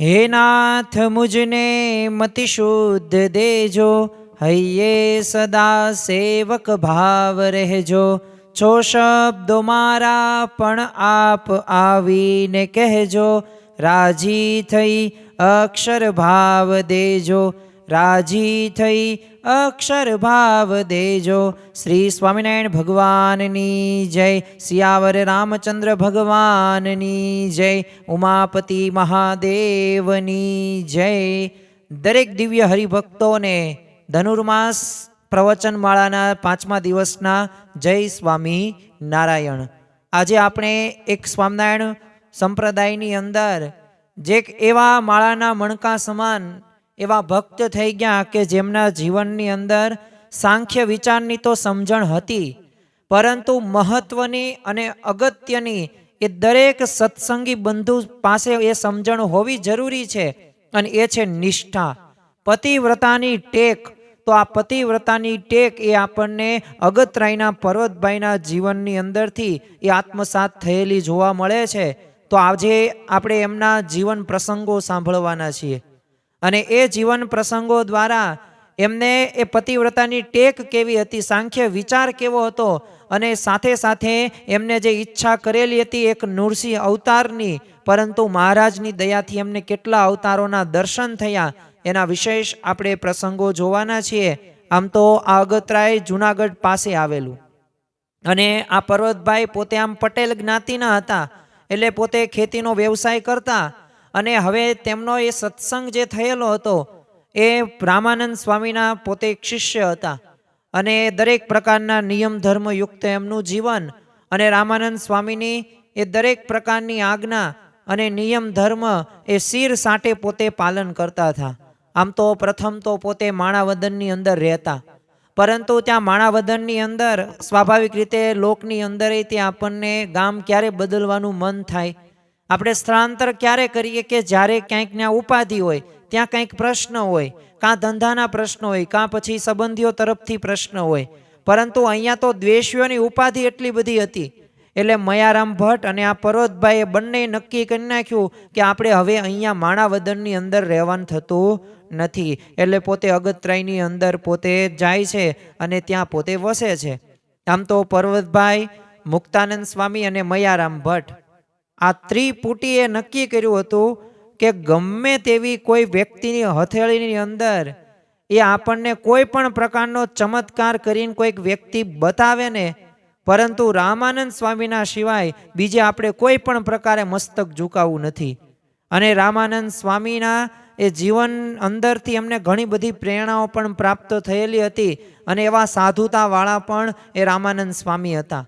હે નાથ મુझને મતિ શુદ્ધ દેજો, હૈયે સદા સેવક ભાવ રહેજો. છો શબ્દો મારા પણ આપ આવીને કહેજો, રાજી થઈ અક્ષર ભાવ દેજો, રાજી થઈ અક્ષર ભાવ દેજો. શ્રી સ્વામિનારાયણ ભગવાનની જય. સિયાવર રામચંદ્ર ભગવાનની જય. ઉમાપતિ મહાદેવની જય. દરેક દિવ્ય હરિભક્તોને ધનુર્માસ પ્રવચનમાળાના 5મા દિવસના જય સ્વામી નારાયણ. આજે આપણે એક સ્વામિનારાયણ સંપ્રદાયની અંદર જે એવા માળાના મણકા સમાન એવા ભક્ત થઈ ગયા કે જેમના જીવનની અંદર સાંખ્ય વિચારની તો સમજણ હતી, પરંતુ મહત્વની અને અગત્યની એ દરેક સત્સંગી બંધુ પાસે એ સમજણ હોવી જરૂરી છે, અને એ છે નિષ્ઠા, પતિવ્રતાની ટેક. તો આ પતિવ્રતાની ટેક એ આપણને અગતરાયના પર્વતભાઈના જીવનની અંદરથી એ આત્મસાત થયેલી જોવા મળે છે. તો આજે આપણે એમના જીવન પ્રસંગો સાંભળવાના છીએ, અને એ જીવન પ્રસંગો દ્વારા એમને એ પતિવ્રતાની ટેક કેવી હતી, સાંખ્ય વિચાર કેવો હતો, અને સાથે સાથે એમને જે ઈચ્છા કરેલી હતી એક નૃસિંહ અવતારની, પરંતુ મહારાજની દયાથી એમને કેટલા અવતારોના દર્શન થયા, એના વિશેષ આપણે પ્રસંગો જોવાના છીએ. આમ તો આ અગતરાય જુનાગઢ પાસે આવેલું, અને આ પર્વતભાઈ પોતે આમ પટેલ જ્ઞાતિના હતા, એટલે પોતે ખેતીનો વ્યવસાય કરતા. અને હવે તેમનો એ સત્સંગ જે થયેલો હતો એ રામાનંદ સ્વામીના પોતે એક શિષ્ય હતા, અને દરેક પ્રકારના નિયમ ધર્મયુક્ત એમનું જીવન, અને રામાનંદ સ્વામીની એ દરેક પ્રકારની આજ્ઞા અને નિયમ ધર્મ એ શિર સાટે પોતે પાલન કરતા હતા. આમ તો પ્રથમ તો પોતે માણાવદનની અંદર રહેતા, પરંતુ ત્યાં માણાવદનની અંદર સ્વાભાવિક રીતે લોકની અંદર ત્યાં આપણને ગામ ક્યારે બદલવાનું મન થાય, આપણે સ્થળાંતર ક્યારે કરીએ કે જ્યારે ક્યાંક ત્યાં ઉપાધિ હોય, ત્યાં કંઈક પ્રશ્ન હોય, કાં ધંધાના પ્રશ્નો હોય, કાં પછી સંબંધીઓ તરફથી પ્રશ્ન હોય. પરંતુ અહીંયા તો દ્વેષીઓની ઉપાધિ એટલી બધી હતી, એટલે મયારામ ભટ્ટ અને આ પર્વતભાઈએ બંને નક્કી કરી નાખ્યું કે આપણે હવે અહીંયા માણાવદનની અંદર રહેવાનું થતું નથી, એટલે પોતે અગતરાયની અંદર પોતે જાય છે અને ત્યાં પોતે વસે છે. આમ તો પર્વતભાઈ, મુક્તાનંદ સ્વામી અને મયારામ ભટ્ટ આ ત્રિપુટીએ નક્કી કર્યું હતું કે ગમે તેવી કોઈ વ્યક્તિની હથેળીની અંદર એ આપણને કોઈ પણ પ્રકારનો ચમત્કાર કરીને કોઈક વ્યક્તિ બતાવે ને, પરંતુ રામાનંદ સ્વામીના સિવાય બીજે આપણે કોઈ પણ પ્રકારે મસ્તક ઝુકાવવું નથી. અને રામાનંદ સ્વામીના એ જીવન અંદરથી એમને ઘણી બધી પ્રેરણાઓ પણ પ્રાપ્ત થયેલી હતી, અને એવા સાધુતાવાળા પણ એ રામાનંદ સ્વામી હતા.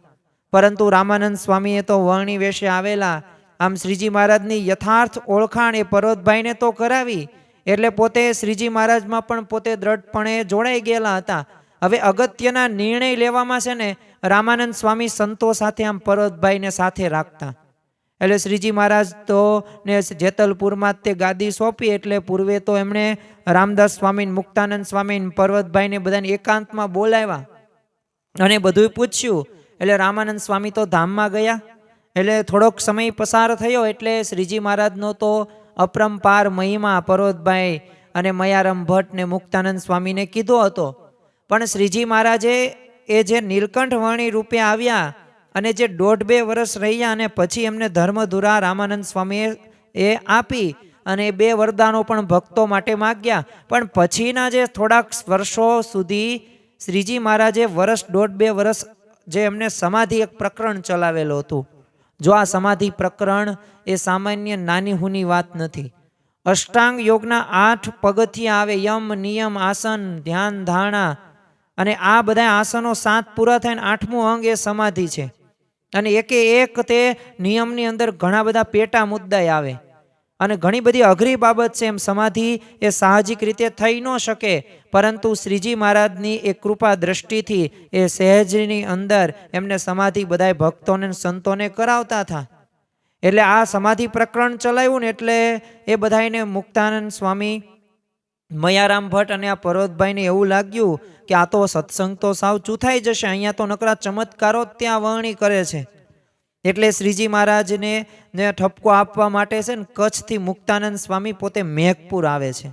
પરંતુ રામાનંદ સ્વામીએ તો વર્ણી વેશે આવેલા, આમ શ્રીજી મહારાજની યથાર્થ ઓળખાણ એ પર્વતભાઈને તો કરાવી, એટલે પોતે શ્રીજી મહારાજમાં પણ પોતે દ્રઢપણે જોડાઈ ગયેલા હતા. હવે અગત્યના નિર્ણય લેવામાં છે ને રામાનંદ સ્વામી સંતો સાથે આમ પર્વતભાઈને સાથે રાખતા. એટલે શ્રીજી મહારાજ તો ને જેતલપુરમાં તે ગાદી સોંપી, એટલે પૂર્વે તો એમણે રામદાસ સ્વામી, મુક્તાનંદ સ્વામી, પર્વતભાઈને બધાને એકાંતમાં બોલાવ્યા અને બધું પૂછ્યું. એટલે રામાનંદ સ્વામી તો ધામમાં ગયા, એટલે થોડોક સમય પસાર થયો, એટલે શ્રીજી મહારાજનો તો અપરંપાર મહિમા પર્વતભાઈ અને મયારામ ભટ્ટ ને મુક્તાનંદ સ્વામીને કીધો હતો. પણ શ્રીજી મહારાજે એ જે નીલકંઠ વર્ણી રૂપે આવ્યા અને જે 1.5-2 વર્ષ રહ્યા, અને પછી એમને ધર્મધુરા રામાનંદ સ્વામીએ એ આપી, અને 2 વરદાનો પણ ભક્તો માટે માગ્યા. પણ પછીના જે થોડાક વર્ષો સુધી શ્રીજી મહારાજે 1.5-2 વર્ષ જે એમને સમાધિ એક પ્રકરણ ચલાવેલું હતું. જો આ સમાધિ પ્રકરણ એ સામાન્ય નાની હુની વાત નથી. અષ્ટાંગ યોગના 8 પગથિયા આવે, યમ, નિયમ, આસન, ધ્યાન, ધારણા, અને આ બધા આસનો 7 પૂરા થઈને 8મું અંગ એ સમાધિ છે. અને એકે એક તે નિયમની અંદર ઘણા બધા પેટા મુદ્દા આવે, અને ઘણી બધી અઘરી બાબત છે. એમ સમાધિ એ સાહજિક રીતે થઈ ન શકે, પરંતુ શ્રીજી મહારાજની એ કૃપા દ્રષ્ટિથી એ સહેજની અંદર એમને સમાધિ બધા ભક્તોને સંતોને કરાવતા હતા. એટલે આ સમાધિ પ્રકરણ ચલાવ્યું ને, એટલે એ બધાને મુક્તાનંદ સ્વામી, મયારામ ભટ્ટ અને આ પર્વતભાઈને એવું લાગ્યું કે આ તો સત્સંગ તો સાવ ચૂથાઈ જશે, અહીંયા તો નકરા ચમત્કારો જ ત્યાં વર્ણી કરે છે. એટલે શ્રીજી મહારાજને ઠપકો આપવા માટે છે ને કચ્છથી મુક્તાનંદ સ્વામી પોતે મેઘપુર આવે છે.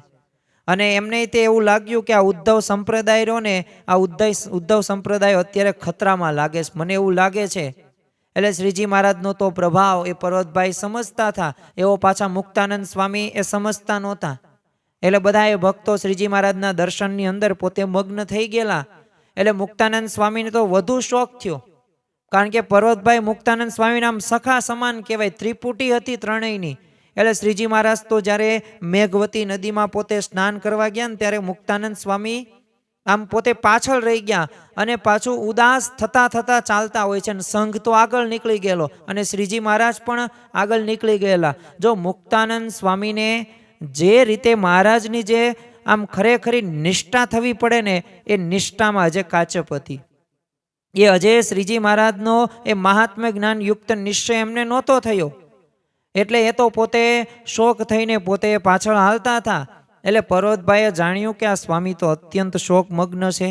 અને એમને તે એવું લાગ્યું કે આ ઉદ્ધવ સંપ્રદાય રહ્યો ને, આ ઉદ્ધવ સંપ્રદાય અત્યારે ખતરામાં લાગે છે, મને એવું લાગે છે. એટલે શ્રીજી મહારાજનો તો પ્રભાવ એ પર્વતભાઈ સમજતા હતા, એવો પાછા મુક્તાનંદ સ્વામી એ સમજતા નહોતા. એટલે બધા એ ભક્તો શ્રીજી મહારાજના દર્શનની અંદર પોતે મગ્ન થઈ ગયેલા. એટલે મુક્તાનંદ સ્વામીને તો વધુ શોખ થયો, કારણ કે પર્વતભાઈ મુક્તાનંદ સ્વામીના આમ સખા સમાન કહેવાય, ત્રિપુટી હતી ત્રણેયની. એટલે શ્રીજી મહારાજ તો જ્યારે મેઘવતી નદીમાં પોતે સ્નાન કરવા ગયા ને ત્યારે મુક્તાનંદ સ્વામી આમ પોતે પાછળ રહી ગયા અને પાછું ઉદાસ થતા થતા ચાલતા હોય છે. અને સંઘ તો આગળ નીકળી ગયેલો અને શ્રીજી મહારાજ પણ આગળ નીકળી ગયેલા. જો મુક્તાનંદ સ્વામીને જે રીતે મહારાજની જે આમ ખરેખરી નિષ્ઠા થવી પડે ને, એ નિષ્ઠામાં અજય કાચપ હતી. એ અજય શ્રીજી મહારાજનો એ મહાત્મ્ય જ્ઞાન યુક્ત નિશ્ચય એમને નહોતો થયો. એટલે એ તો પોતે શોક થઈને પોતે પાછળ હાલતા હતા. એટલે પર્વતભાઈએ જાણ્યું કે આ સ્વામી તો અત્યંત શોકમગ્ન છે,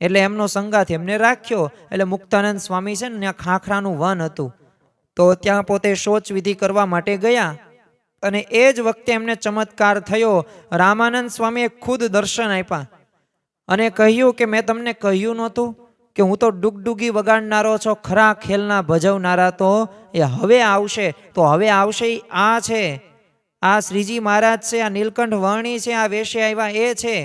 એટલે એમનો સંગાથ એમને રાખ્યો. એટલે મુક્તાનંદ સ્વામી છે ને ત્યાં ખાખરાનું વન હતું, તો ત્યાં પોતે શૌચ વિધિ કરવા માટે ગયા. અને એ જ વખતે એમને ચમત્કાર થયો. રામાનંદ સ્વામીએ ખુદ દર્શન આપ્યા અને કહ્યું કે મેં તમને કહ્યું નહોતું કે હું તો ડુગડુગી વગાડનારો છો, ખરા ખેલના ભજવનારા તો એ હવે આવશે. તો હવે આવશે આ છે, આ શ્રીજી મહારાજ છે, આ નીલકંઠ વર્ણી છે, આ વેશે આવ્યા એ છે.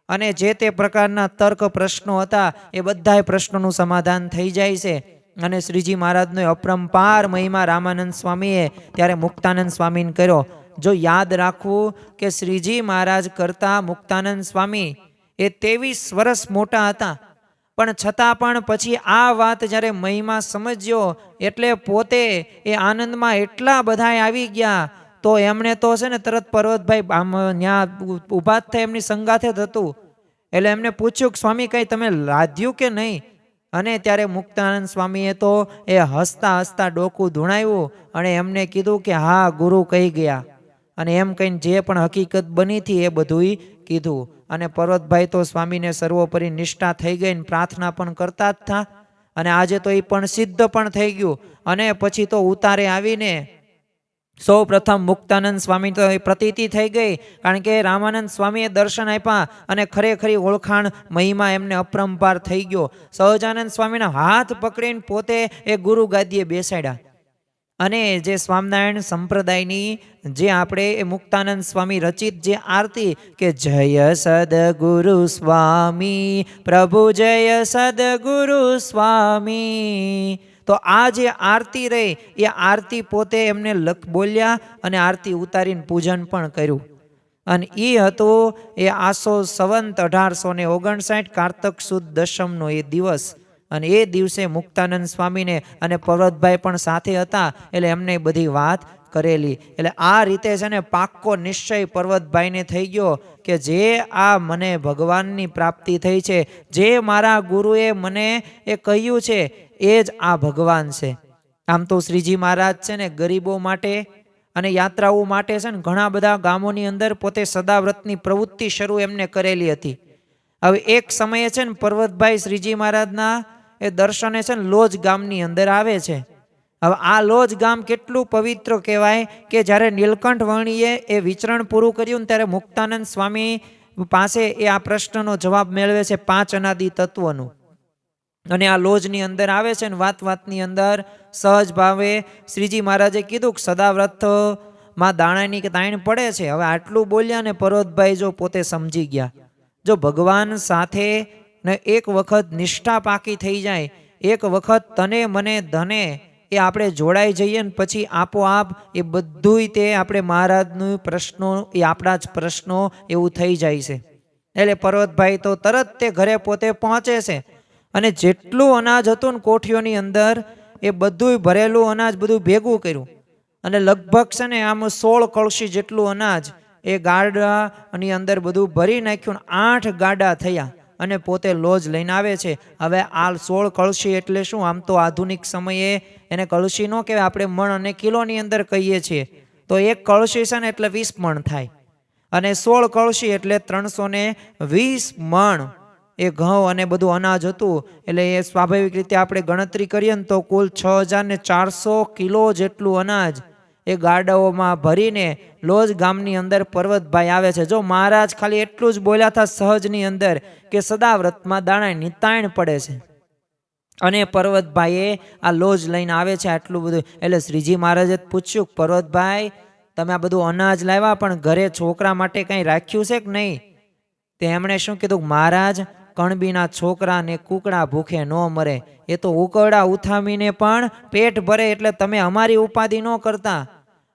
અને જે તે પ્રકારના તર્ક પ્રશ્નો હતા એ બધા પ્રશ્નોનું સમાધાન થઈ જાય છે. અને શ્રીજી મહારાજનો અપરંપાર મહિમા રામાનંદ સ્વામીએ ત્યારે મુક્તાનંદ સ્વામીને કર્યો. જો યાદ રાખવું કે શ્રીજી મહારાજ કરતા મુક્તાનંદ સ્વામી એ 23 વર્ષ મોટા હતા, પણ છતાં પણ પછી આ વાત જ્યારે મહિમા સમજ્યો એટલે પોતે એ આનંદમાં એટલા બધા આવી ગયા. તો એમણે તો છે ને તરત પર્વતભાઈ ત્યાં ઊભા જ થઈ એમની સંગાથે જ હતું. એટલે એમને પૂછ્યું કે સ્વામી કંઈ તમે લાદ્યું કે નહીં? અને ત્યારે મુક્તાનંદ સ્વામીએ તો એ હસતા હસતા ડોકું ધૂણાવ્યું અને એમને કીધું કે હા ગુરુ કહી ગયા. અને એમ કહીને જે પણ હકીકત બની હતી એ બધુંય કીધું. અને પર્વતભાઈ તો સ્વામીને સર્વોપરી નિષ્ઠા થઈ ગઈ ને પ્રાર્થના પણ કરતા જ હતા. અને આજે તો એ પણ સિદ્ધ પણ થઈ ગયું. અને પછી તો ઉતારે આવીને સૌ પ્રથમ મુક્તાનંદ સ્વામી તો એ પ્રતીતિ થઈ ગઈ, કારણ કે રામાનંદ સ્વામીએ દર્શન આપ્યા અને ખરેખરી ઓળખાણ મહિમા એમને અપરંપાર થઈ ગયો. સહજાનંદ સ્વામીના હાથ પકડીને પોતે એ ગુરુ ગાદીએ બેસાડ્યા. અને જે સ્વામિનારાયણ સંપ્રદાયની જે આપણે એ મુક્તાનંદ સ્વામી રચિત જે આરતી કે જય સદગુરુ સ્વામી પ્રભુ જય સદગુરુ સ્વામી, તો આ જે આરતી રહી એ આરતી પોતે એમને બોલ્યા અને આરતી ઉતારીને પૂજન પણ કર્યું. અને એ હતું એ આસો સંવંત 1859 કારતક સુદ દશમનો એ દિવસ. અને એ દિવસે મુક્તાનંદ સ્વામીને અને પર્વતભાઈ પણ સાથે હતા, એટલે એમને બધી વાત કરેલી. એટલે આ રીતે છે ને પાક્કો નિશ્ચય પર્વતભાઈને થઈ ગયો કે જે આ મને ભગવાનની પ્રાપ્તિ થઈ છે, જે મારા ગુરુએ મને એ કહ્યું છે એ જ આ ભગવાન છે. આમ તો શ્રીજી મહારાજ છે ને ગરીબો માટે અને યાત્રાઓ માટે છે ને ઘણા બધા ગામોની અંદર પોતે સદાવ્રતની પ્રવૃત્તિ શરૂ એમને કરેલી હતી. હવે એક સમયે છે ને પર્વતભાઈ શ્રીજી મહારાજના એ દર્શને છે ને લોજ ગામની અંદર આવે છે. હવે આ લોજ ગામ કેટલું પવિત્ર કહેવાય કે જ્યારે નીલકંઠ વર્ણીએ એ વિચરણ પૂરું કર્યું ને ત્યારે મુક્તાનંદ સ્વામી પાસે એ આ પ્રશ્નનો જવાબ મેળવે છે 5 અનાદિ તત્વનું. અને આ લોજની અંદર આવે છે ને વાતની અંદર સહજ ભાવે શ્રીજી મહારાજે કીધું કે સદાવ્રતમાં દાણાની કે તાણ પડે છે. હવે આટલું બોલ્યા ને પર્વતભાઈ જો પોતે સમજી ગયા, જો ભગવાન સાથે ને એક વખત નિષ્ઠા પાકી થઈ જાય, એક વખત તને મને ધને એ આપણે જોડાઈ જઈએ ને પછી આપોઆપ એ બધુંય તે આપણે મહારાજનું પ્રશ્નો એ આપણા જ પ્રશ્નો એવું થઈ જાય છે. એટલે પર્વતભાઈ તો તરત તે ઘરે પોતે પહોંચે છે અને જેટલું અનાજ હતું ને કોઠીઓની અંદર એ બધુંય ભરેલું અનાજ બધું ભેગું કર્યું અને લગભગ છે ને આમ 16 કળશી જેટલું અનાજ એ ગાડાની અંદર બધું ભરી નાખ્યું. 8 ગાડા થયા અને પોતે લોજ લઈને આવે છે. હવે આ 16 કળશી એટલે શું? આમ તો આધુનિક સમયે એને કળશી ન કહેવાય, આપણે મણ અને કિલોની અંદર કહીએ છીએ. તો એક કળશી છે ને એટલે 20 મણ થાય અને 16 કળશી એટલે 320 મણ. એ ઘઉં અને બધું અનાજ હતું. એટલે એ સ્વાભાવિક રીતે આપણે ગણતરી કરીએ ને તો કુલ 6400 કિલો જેટલું અનાજ એ ગાડાઓમાં ભરીને લોજ ગામની અંદર પર્વતભાઈ આવે છે. જો મહારાજ ખાલી એટલું જ બોલ્યા હતા સહજની અંદર કે સદાવ્રતમાં દાણા નિતાણ પડે છે, અને પર્વતભાઈએ આ લોજ લઈને આવે છે આટલું બધું. એટલે શ્રીજી મહારાજે પૂછ્યું, પર્વતભાઈ તમે આ બધું અનાજ લાવ્યા પણ ઘરે છોકરા માટે કંઈ રાખ્યું છે કે નહીં? તે એમણે શું કીધું, મહારાજ કણબીના છોકરા ને કૂકડા ભૂખે ન મરે, એ તો ઉકરડા ઉથામીને પણ પેટ ભરે, એટલે તમે અમારી ઉપાધિ ન કરતા.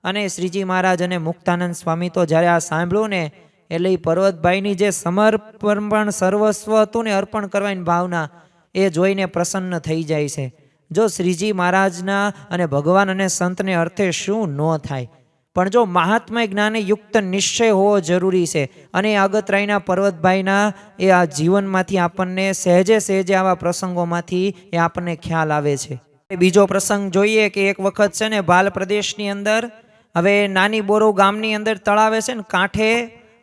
અને શ્રીજી મહારાજ અને મુક્તાનંદ સ્વામી તો જ્યારે આ સાંભળ્યું ને એટલે એ પર્વતભાઈની જે સમર્પણ સર્વસ્વ હતું ને અર્પણ કરવાની ભાવના એ જોઈને પ્રસન્ન થઈ જાય છે. જો શ્રીજી મહારાજના અને ભગવાન અને સંતને અર્થે શું ન થાય, પણ જો મહાત્મા જ્ઞાને યુક્ત નિશ્ચય હોવો જરૂરી છે. અને અગતરાયના પર્વતભાઈના એ આ જીવનમાંથી આપણને સહેજે સહેજે આવા પ્રસંગોમાંથી એ આપણને ખ્યાલ આવે છે. બીજો પ્રસંગ જોઈએ કે એક વખત છે ને ભાલ પ્રદેશની અંદર હવે નાની બોરુ ગામની અંદર તળાવે છે ને કાંઠે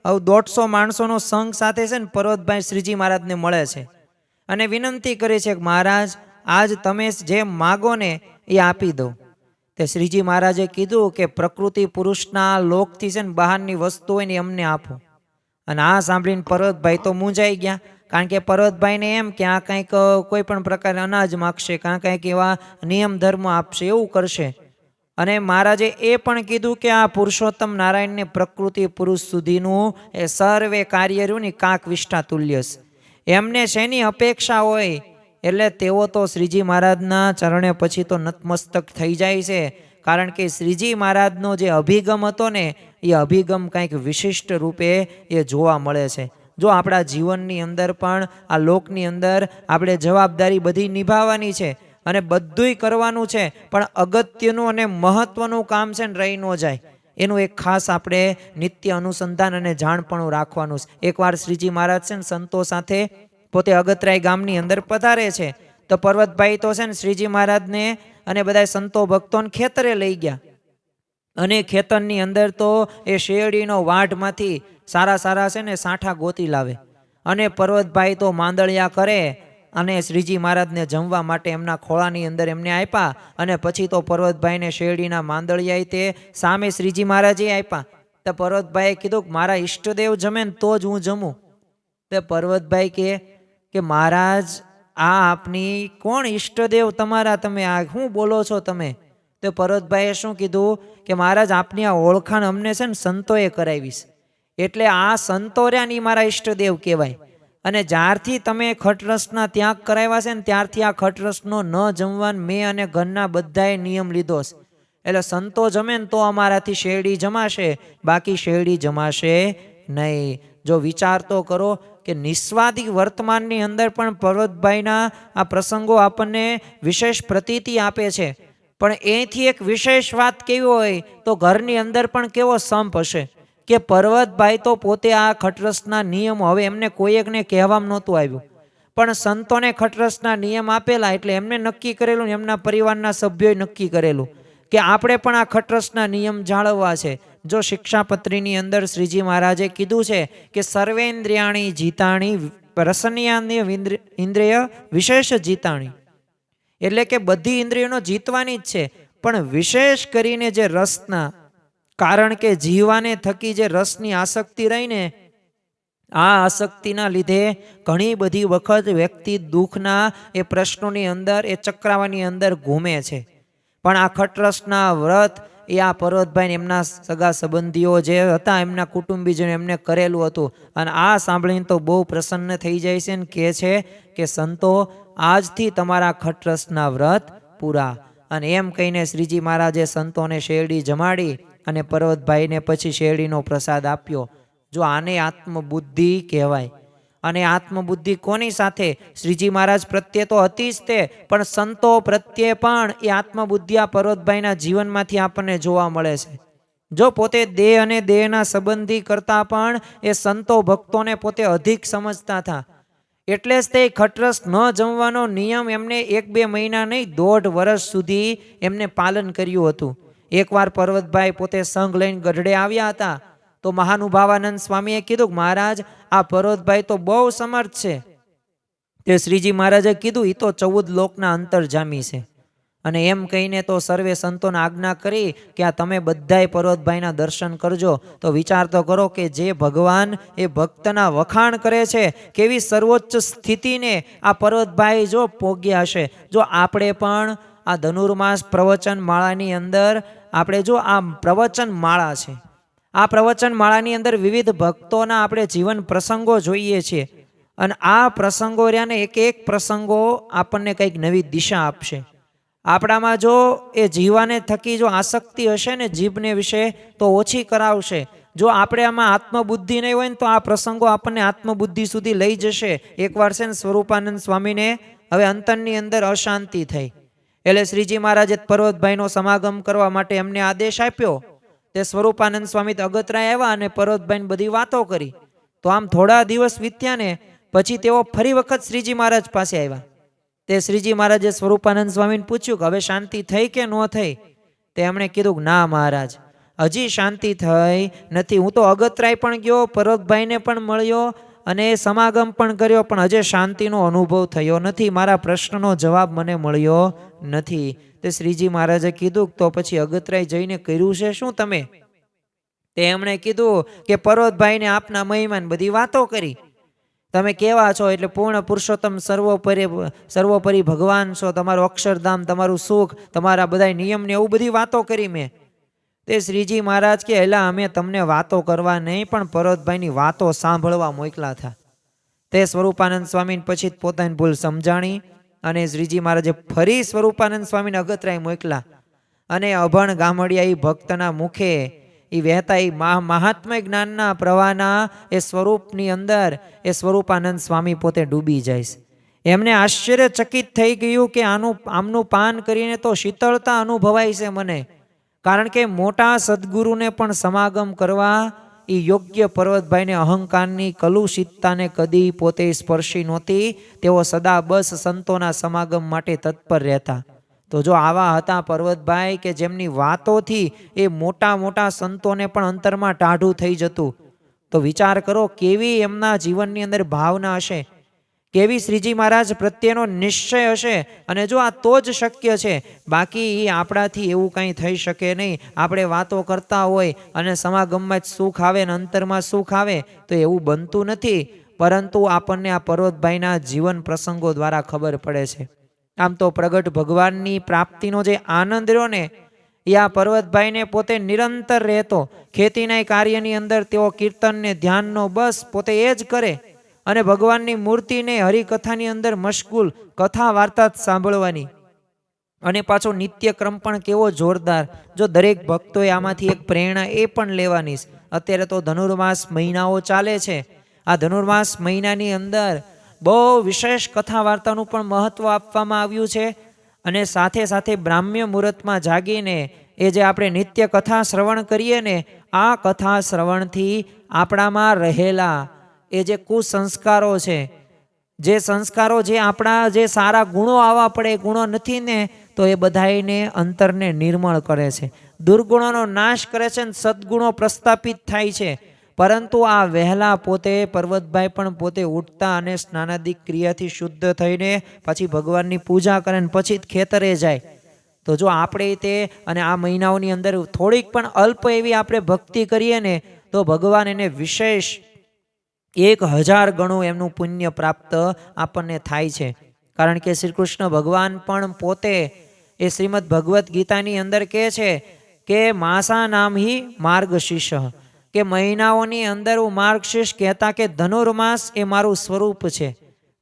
150 માણસોનો સંઘ સાથે છે ને પર્વતભાઈ શ્રીજી મહારાજને મળે છે અને વિનંતી કરે છે કે મહારાજ આજ તમે જે માગો ને એ આપી દો. તે શ્રીજી મહારાજે કીધું કે પ્રકૃતિ પુરુષના લોકથી છે ને બહારની વસ્તુ હોય ને અમને આપો. અને આ સાંભળીને પર્વતભાઈ તો મૂંઝાઈ ગયા, કારણ કે પર્વતભાઈને એમ કે આ કંઈક કોઈ પણ પ્રકારે અનાજ માગશે, કાં કંઈક એવા નિયમ ધર્મ આપશે, એવું કરશે. અને મહારાજે એ પણ કીધું કે આ પુરુષોત્તમ નારાયણને પ્રકૃતિ પુરુષ સુધીનું એ સર્વે કાર્ય રહ્યું ને કાક વિષ્ઠા તુલ્ય છે. એમને શેની અપેક્ષા હોય? એટલે તેઓ તો શ્રીજી મહારાજના ચરણે પછી તો નતમસ્તક થઈ જાય છે, કારણ કે શ્રીજી મહારાજનો જે અભિગમ હતો ને એ અભિગમ કંઈક વિશિષ્ટ રૂપે એ જોવા મળે છે. જો આપણા જીવનની અંદર પણ આ લોકની અંદર આપણે જવાબદારી બધી નિભાવવાની છે અને બધુંય કરવાનું છે, પણ અગત્યનું અને મહત્વનું કામ છે ને રહી ન જાય, એનું એક ખાસ આપણે નિત્ય અનુસંધાન અને જાણપણું રાખવાનું છે. એકવાર શ્રીજી મહારાજ છે ને સંતો સાથે પોતે અગતરાય ગામની અંદર પધારે છે, તો પર્વતભાઈ તો છે ને શ્રીજી મહારાજને અને બધા સંતો ભક્તોને ખેતરે લઈ ગયા. અને ખેતરની અંદર તો એ શેરડીનો વાઢમાંથી સારા સારા છે ને સાંઠા ગોતી લાવે, અને પર્વતભાઈ તો માંદળિયા કરે અને શ્રીજી મહારાજને જમવા માટે એમના ખોળાની અંદર એમને આપ્યા. અને પછી તો પર્વતભાઈને શેરડીના માંદળિયા તે સામે શ્રીજી મહારાજે આપ્યા. તો પર્વતભાઈએ કીધું કે મારા ઈષ્ટદેવ જમે ને તો જ હું જમું. તો પર્વતભાઈ કે મહારાજ આ આપની કોણ ઈષ્ટદેવ તમારા, તમે આ શું બોલો છો તમે? તો પર્વતભાઈએ શું કીધું કે મહારાજ આપની આ ઓળખાણ અમને છે ને સંતોએ કરાવીશ, એટલે આ સંતો રહ્યા ને મારા ઈષ્ટદેવ કહેવાય. અને જ્યારથી તમે ખટરસના ત્યાગ કરાવ્યા છે ને ત્યારથી આ ખટરસનો ન જમવાનું મેં અને ઘરના બધાએ નિયમ લીધો છે. એટલે સંતો જમે ને તો અમારાથી શેરડી જમાશે, બાકી શેરડી જમાશે નહીં. જો વિચાર તો કરો કે નિસ્વાદી વર્તમાનની અંદર પણ પર્વતભાઈના આ પ્રસંગો આપણને વિશેષ પ્રતીતિ આપે છે. પણ એથી એક વિશેષ વાત કેવી હોય તો ઘરની અંદર પણ કેવો સંપ હશે કે પર્વતભાઈ તો પોતે આ ખટરસના નિયમો હવે એમને કોઈ એકને કહેવામાં નહોતું આવ્યું, પણ સંતોને ખટરસના નિયમ આપેલા એટલે એમને નક્કી કરેલું, એમના પરિવારના સભ્યોએ નક્કી કરેલું કે આપણે પણ આ ખટરસના નિયમ જાળવવા છે. જો શિક્ષાપત્રીની અંદર શ્રીજી મહારાજે કીધું છે કે સર્વેન્દ્રિયાણી જીતાણી રસનીયાની ઇન્દ્રિય વિશેષ જીતાણી, એટલે કે બધી ઇન્દ્રિયોનો જીતવાની જ છે, પણ વિશેષ કરીને જે રસના, કારણ કે જીવવાને થકી જે રસની આસક્તિ રહીને આ આસક્તિના લીધે ઘણી બધી વખત વ્યક્તિ દુઃખના એ પ્રશ્નોની અંદર એ ચક્રાવાની અંદર ઘૂમે છે. પણ આ ખટરસના વ્રત એ આ પર્વતભાઈ એમના સગા સંબંધીઓ જે હતા એમના કુટુંબીજનો એમને કરેલું હતું. અને આ સાંભળીને તો બહુ પ્રસન્ન થઈ જાય છે ને કહે છે કે સંતો આજથી તમારા ખટરસના વ્રત પૂરા. અને એમ કહીને શ્રીજી મહારાજે સંતોને શેરડી જમાડી અને પર્વતભાઈને પછી શેરડીનો પ્રસાદ આપ્યો. જો આને આત્મબુદ્ધિ કહેવાય. અને આત્મબુદ્ધિ કોની સાથે? શ્રીજી મહારાજ પ્રત્યે તો હતી જ તે, પણ સંતો પ્રત્યે પણ એ આત્મબુદ્ધિ આ પર્વતભાઈના જીવનમાંથી આપણને જોવા મળે છે. જો પોતે દેહ અને દેહના સંબંધી કરતા પણ એ સંતો ભક્તોને પોતે અધિક સમજતા હતા, એટલે જ તે ખટરસ ન જમવાનો નિયમ એમને 1-2 મહિના નહીં 1.5 વર્ષ સુધી એમને પાલન કર્યું હતું. એકવાર પર્વતભાઈ પોતે સંઘ લઈને ગઢડે આવ્યા હતા, તો મહાનુભાવાનંદ સ્વામીએ કીધું કે મહારાજ આ પર્વતભાઈ તો બહુ સમર્થ છે, તે શ્રીજી મહારાજે કીધું એ તો 14 લોકના અંતર્જામી છે. અને એમ કહીને તો સર્વે સંતોને આજ્ઞા કરી કે આ તમે બધાય પર્વતભાઈના દર્શન કરજો. તો વિચાર તો કરો કે જે ભગવાન એ ભક્તના વખાણ કરે છે, કેવી સર્વોચ્ચ સ્થિતિને આ પર્વતભાઈ જો પોગ્યા હશે. જો આપણે પણ આ ધનુર્માસ પ્રવચન માળાની અંદર આપણે જો આ પ્રવચન માળા છે, આ પ્રવચન માળાની અંદર વિવિધ ભક્તોના આપણે જીવન પ્રસંગો જોઈએ છીએ. અને આ પ્રસંગો રહ્યાને એક એક પ્રસંગો આપણને કંઈક નવી દિશા આપશે. આપણામાં જો એ જીવાને થકી જો આસક્તિ હશે ને જીભને વિશે, તો ઓછી કરાવશે. જો આપણે આમાં આત્મબુદ્ધિ નહીં હોય ને તો આ પ્રસંગો આપણને આત્મબુદ્ધિ સુધી લઈ જશે. એકવાર છે ને સ્વરૂપાનંદ સ્વામીને હવે અંતરની અંદર અશાંતિ થઈ, એટલે શ્રીજી મહારાજે પર્વતભાઈનો સમાગમ કરવા માટે એમને આદેશ આપ્યો. તે સ્વરૂપાનંદ સ્વામી અગતરાય આવ્યા અને પર્વતભાઈને બધી વાતો કરી. તો આમ થોડા દિવસ વીત્યા ને પછી તેઓ ફરી વખત શ્રીજી મહારાજ પાસે આવ્યા. તે શ્રીજી મહારાજે સ્વરૂપાનંદ સ્વામીને પૂછ્યું કે હવે શાંતિ થઈ કે ન થઈ? તે એમણે કીધું કે ના મહારાજ, હજી શાંતિ થઈ નથી. હું તો અગતરાય પણ ગયો, પર્વતભાઈને પણ મળ્યો અને સમાગમ પણ કર્યો, પણ હજે શાંતિનો અનુભવ થયો નથી. મારા પ્રશ્નનો જવાબ મને મળ્યો નથી. તે શ્રીજી મહારાજે કીધું તો પછી અગતરાય જઈને કર્યું છે શું તમે? તે એમણે કીધું કે પર્વતભાઈને આપના મહિમાન બધી વાતો કરી. તમે કેવા છો એટલે પૂર્ણ પુરુષોત્તમ સર્વોપરી ભગવાન છો, તમારું અક્ષરધામ, તમારું સુખ, તમારા બધા નિયમને એવું બધી વાતો કરી મેં. તે શ્રીજી મહારાજ કે એલા અમે તમને વાતો કરવા નહીં પણ પર્વતભાઈની વાતો સાંભળવા મોકલા હતા. તે સ્વરૂપાનંદ સ્વામીને પછી પોતાની ભૂલ સમજાણી અને શ્રીજી મહારાજે ફરી સ્વરૂપાનંદ સ્વામીને અગતરાય મોકલા. અને અભણ ગામડિયા એ ભક્તના મુખે એ વહેતા એ મહાત્મય જ્ઞાનના પ્રવાહના એ સ્વરૂપની અંદર એ સ્વરૂપાનંદ સ્વામી પોતે ડૂબી જાય. એમને આશ્ચર્યચકિત થઈ ગયું કે આમનું પાન કરીને તો શીતળતા અનુભવાય છે મને. કારણ કે મોટા સદગુરુને પણ સમાગમ કરવા એ યોગ્ય પર્વતભાઈને અહંકારની કલુષિતતાને કદી પોતે સ્પર્શી નહોતી. તેઓ સદા બસ સંતોના સમાગમ માટે તત્પર રહેતા. તો જો આવા હતા પર્વતભાઈ કે જેમની વાતોથી એ મોટા મોટા સંતોને પણ અંતરમાં ટાઢું થઈ જતું. તો વિચાર કરો કેવી એમના જીવનની અંદર ભાવના હશે, કેવી શ્રીજી મહારાજ પ્રત્યેનો નિશ્ચય હશે. અને જો આ તો જ શક્ય છે, બાકી એ આપણાથી એવું કાંઈ થઈ શકે નહીં. આપણે વાતો કરતા હોય અને સમાગમમાં જ સુખ આવે ને અંતરમાં સુખ આવે તો એવું બનતું નથી. પરંતુ આપણને આ પર્વતભાઈના જીવન પ્રસંગો દ્વારા ખબર પડે છે. આમ તો પ્રગટ ભગવાનની પ્રાપ્તિનો જે આનંદ રહ્યો ને એ આ પર્વતભાઈને પોતે નિરંતર રહેતો. ખેતીના કાર્યની અંદર તેઓ કીર્તનને ધ્યાનનો બસ પોતે એ જ કરે અને ભગવાનની મૂર્તિને હરિકથાની અંદર મશગુલ, કથા વાર્તા સાંભળવાની. અને પાછો નિત્યક્રમ પણ કેવો જોરદાર. જો દરેક ભક્તોએ આમાંથી એક પ્રેરણા એ પણ લેવાની. અત્યારે તો ધનુર્માસ મહિનાઓ ચાલે છે. આ ધનુર્માસ મહિનાની અંદર બહુ વિશેષ કથા વાર્તાનું પણ મહત્વ આપવામાં આવ્યું છે. અને સાથે સાથે બ્રાહ્મ્ય મુહૂર્તમાં જાગીને એ જે આપણે નિત્ય કથા શ્રવણ કરીએ ને, આ કથા શ્રવણથી આપણામાં રહેલા એ જે કુસંસ્કારો છે, જે સંસ્કારો, જે આપણા જે સારા ગુણો આવવા પડે ગુણો નથી ને, તો એ બધાને અંતરને નિર્મળ કરે છે, દુર્ગુણોનો નાશ કરે છે ને સદગુણો પ્રસ્થાપિત થાય છે. પરંતુ આ વહેલા પોતે પર્વતભાઈ પણ પોતે ઉઠતા અને સ્નાનાદિક ક્રિયાથી શુદ્ધ થઈને પછી ભગવાનની પૂજા કરે ને પછી જ ખેતરે જાય. તો જો આપણે તે અને આ મહિનાઓની અંદર થોડીક પણ અલ્પ એવી આપણે ભક્તિ કરીએ ને તો ભગવાન એને વિશેષ 1000 ગણું એમનું પુણ્ય પ્રાપ્ત આપણને થાય છે. કારણ કે શ્રી કૃષ્ણ ભગવાન પણ પોતે એ શ્રીમદ ભગવદ્ ગીતાની અંદર કહે છે કે માસા નામ હિ માર્ગશીર્ષ, કે મહિનાઓની અંદર હું માર્ગશીર્ષ કહેતા કે ધનુર્માસ એ મારું સ્વરૂપ છે.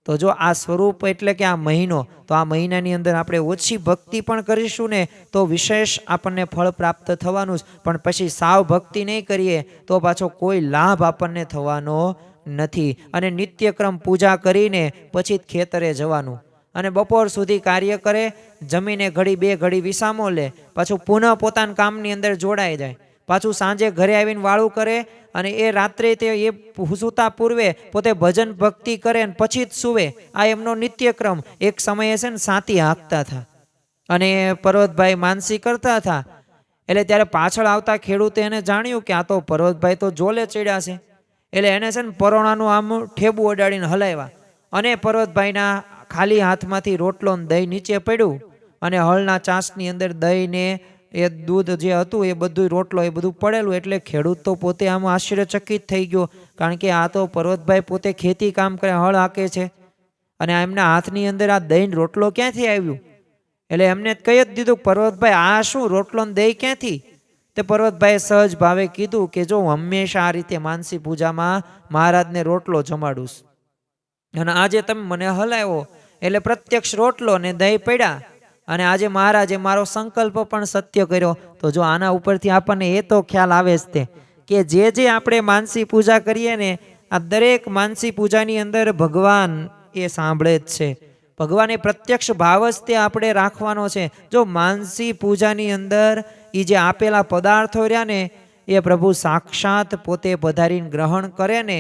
તો જો આ સ્વરૂપ એટલે કે આ મહિનો, તો આ મહિનાની અંદર આપણે ઓછી ભક્તિ પણ કરીશું ને તો વિશેષ આપણને ફળ પ્રાપ્ત થવાનું જ. પણ પછી સાવ ભક્તિ નહીં કરીએ તો પાછો કોઈ લાભ આપણને થવાનો નથી. અને નિત્યક્રમ પૂજા કરીને પછી જ ખેતરે જવાનું અને બપોર સુધી કાર્ય કરે, જમીને ઘડી 2 ઘડી વિસામો લે, પાછું પુનઃ પોતાના કામની અંદર જોડાઈ જાય. પાછું સાંજે ઘરે આવીને વાળું કરે અને એ રાત્રે તે એ સૂતા પૂર્વે પોતે ભજન ભક્તિ કરે અને પછી જ સૂવે. આ એમનો નિત્યક્રમ. એક સમયે છે ને સાતી હાંકતા હતા અને પર્વતભાઈ માનસી કરતા હતા. એટલે ત્યારે પાછળ આવતા ખેડૂતે એને જાણ્યું કે આ તો પર્વતભાઈ તો જોલે ચડ્યા છે. એટલે એને છે ને પરોણાનું આમ ઠેબુ અડાડીને હલાવ્યા અને પર્વતભાઈના ખાલી હાથમાંથી રોટલો ને દહીં નીચે પડ્યું અને હળના ચાસની અંદર દહીં ને એ દૂધ જે હતું એ બધું રોટલો એ બધું પડેલું. એટલે ખેડૂત તો પોતે આમ આશ્ચર્યચકિત થઈ ગયો, કારણ કે આ તો પર્વતભાઈ પોતે ખેતી કામ કરે, હળ હાકે છે, અને એમના હાથની અંદર આ દહીં રોટલો ક્યાંથી આવ્યું? એટલે એમને કહી જ દીધું, પર્વતભાઈ આ શું રોટલો ને દહીં ક્યાંથી? તે પર્વતભાઈએ સહજ ભાવે કીધું કે જો હંમેશા આ રીતે માનસી પૂજામાં મહારાજને રોટલો જમાડું, અને આજે તમે મને હલાવ્યો એટલે પ્રત્યક્ષ રોટલો ને દહીં પડ્યા, અને આજે મહારાજે મારો સંકલ્પ પણ સત્ય કર્યો. તો જો આના ઉપરથી આપણને એ તો ખ્યાલ આવે જ તે કે જે આપણે માનસી પૂજા કરીએ ને, આ દરેક માનસી પૂજાની અંદર ભગવાન એ સાંભળે જ છે. ભગવાન એ પ્રત્યક્ષ ભાવ જ તે આપણે રાખવાનો છે. જો માનસી પૂજાની અંદર એ જે આપેલા પદાર્થો રહ્યા ને એ પ્રભુ સાક્ષાત પોતે પધારીને ગ્રહણ કરે ને,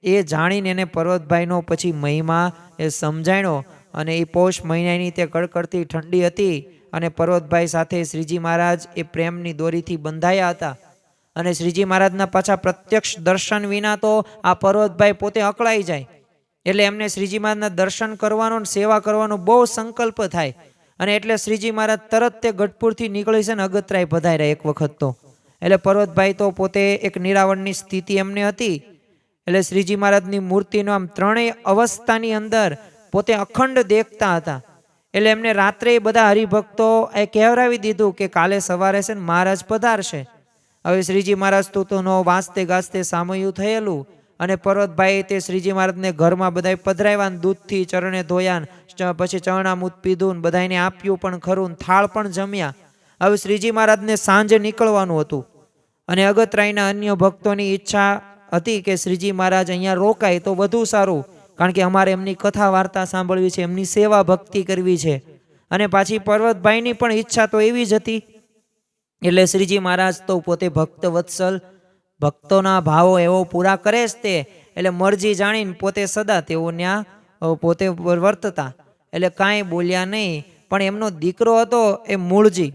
એ જાણીને એને પર્વતભાઈનો પછી મહિમા એ સમજાણ્યો. અને એ પોષ મહિનાની તે કડકડતી ઠંડી હતી, અને પર્વતભાઈ સાથે શ્રીજી મહારાજ એ પ્રેમની દોરીથી બંધાયા હતા. અને શ્રીજી મહારાજના પાછા પ્રત્યક્ષ દર્શન વિના તો આ પર્વતભાઈ પોતે અકળાઈ જાય. એટલે એમને શ્રીજી મહારાજના દર્શન કરવાનો ને સેવા કરવાનો બહુ સંકલ્પ થાય. અને એટલે શ્રીજી મહારાજ તરત તે ગઢપુરથી નીકળી છે ને અગતરાય પધાર્યા એક વખત તો. એટલે પર્વતભાઈ તો પોતે એક નિરાવણની સ્થિતિ એમને હતી. એટલે શ્રીજી મહારાજની મૂર્તિનો આમ ત્રણેય અવસ્થાની અંદર પોતે અખંડ દેખતા હતા. એટલે એમને રાત્રે બધા હરિભક્તો એ કહેવરાવી દીધું કે કાલે સવારે છે ને મહારાજ પધારશે. હવે શ્રીજી મહારાજ તો નો વાંચતે ગાજતે સામયું થયેલું, અને પર્વતભાઈ તે શ્રીજી મહારાજને ઘરમાં બધા પધરાવ્યા, દૂધથી ચરણે ધોયા, પછી ચરણામૃત પીધું, બધાને આપ્યું પણ ખરું, થાળ પણ જમ્યા. હવે શ્રીજી મહારાજને સાંજે નીકળવાનું હતું, અને અગતરાયના અન્ય ભક્તોની ઈચ્છા હતી કે શ્રીજી મહારાજ અહીંયા રોકાય તો વધુ સારું, કારણ કે અમારે એમની કથા વાર્તા સાંભળવી છે, એમની સેવા ભક્તિ કરવી છે. અને પાછી પર્વતભાઈની પણ ઈચ્છા તો એવી જ હતી. એટલે શ્રીજી મહારાજ તો પોતે ભક્ત વત્સલ, ભક્તોના ભાવો એવો પૂરા કરે જ તે, એટલે મરજી જાણીને પોતે સદા તેઓ ત્યાં પોતે વર્તતા. એટલે કાંઈ બોલ્યા નહીં. પણ એમનો દીકરો હતો એ મૂળજી,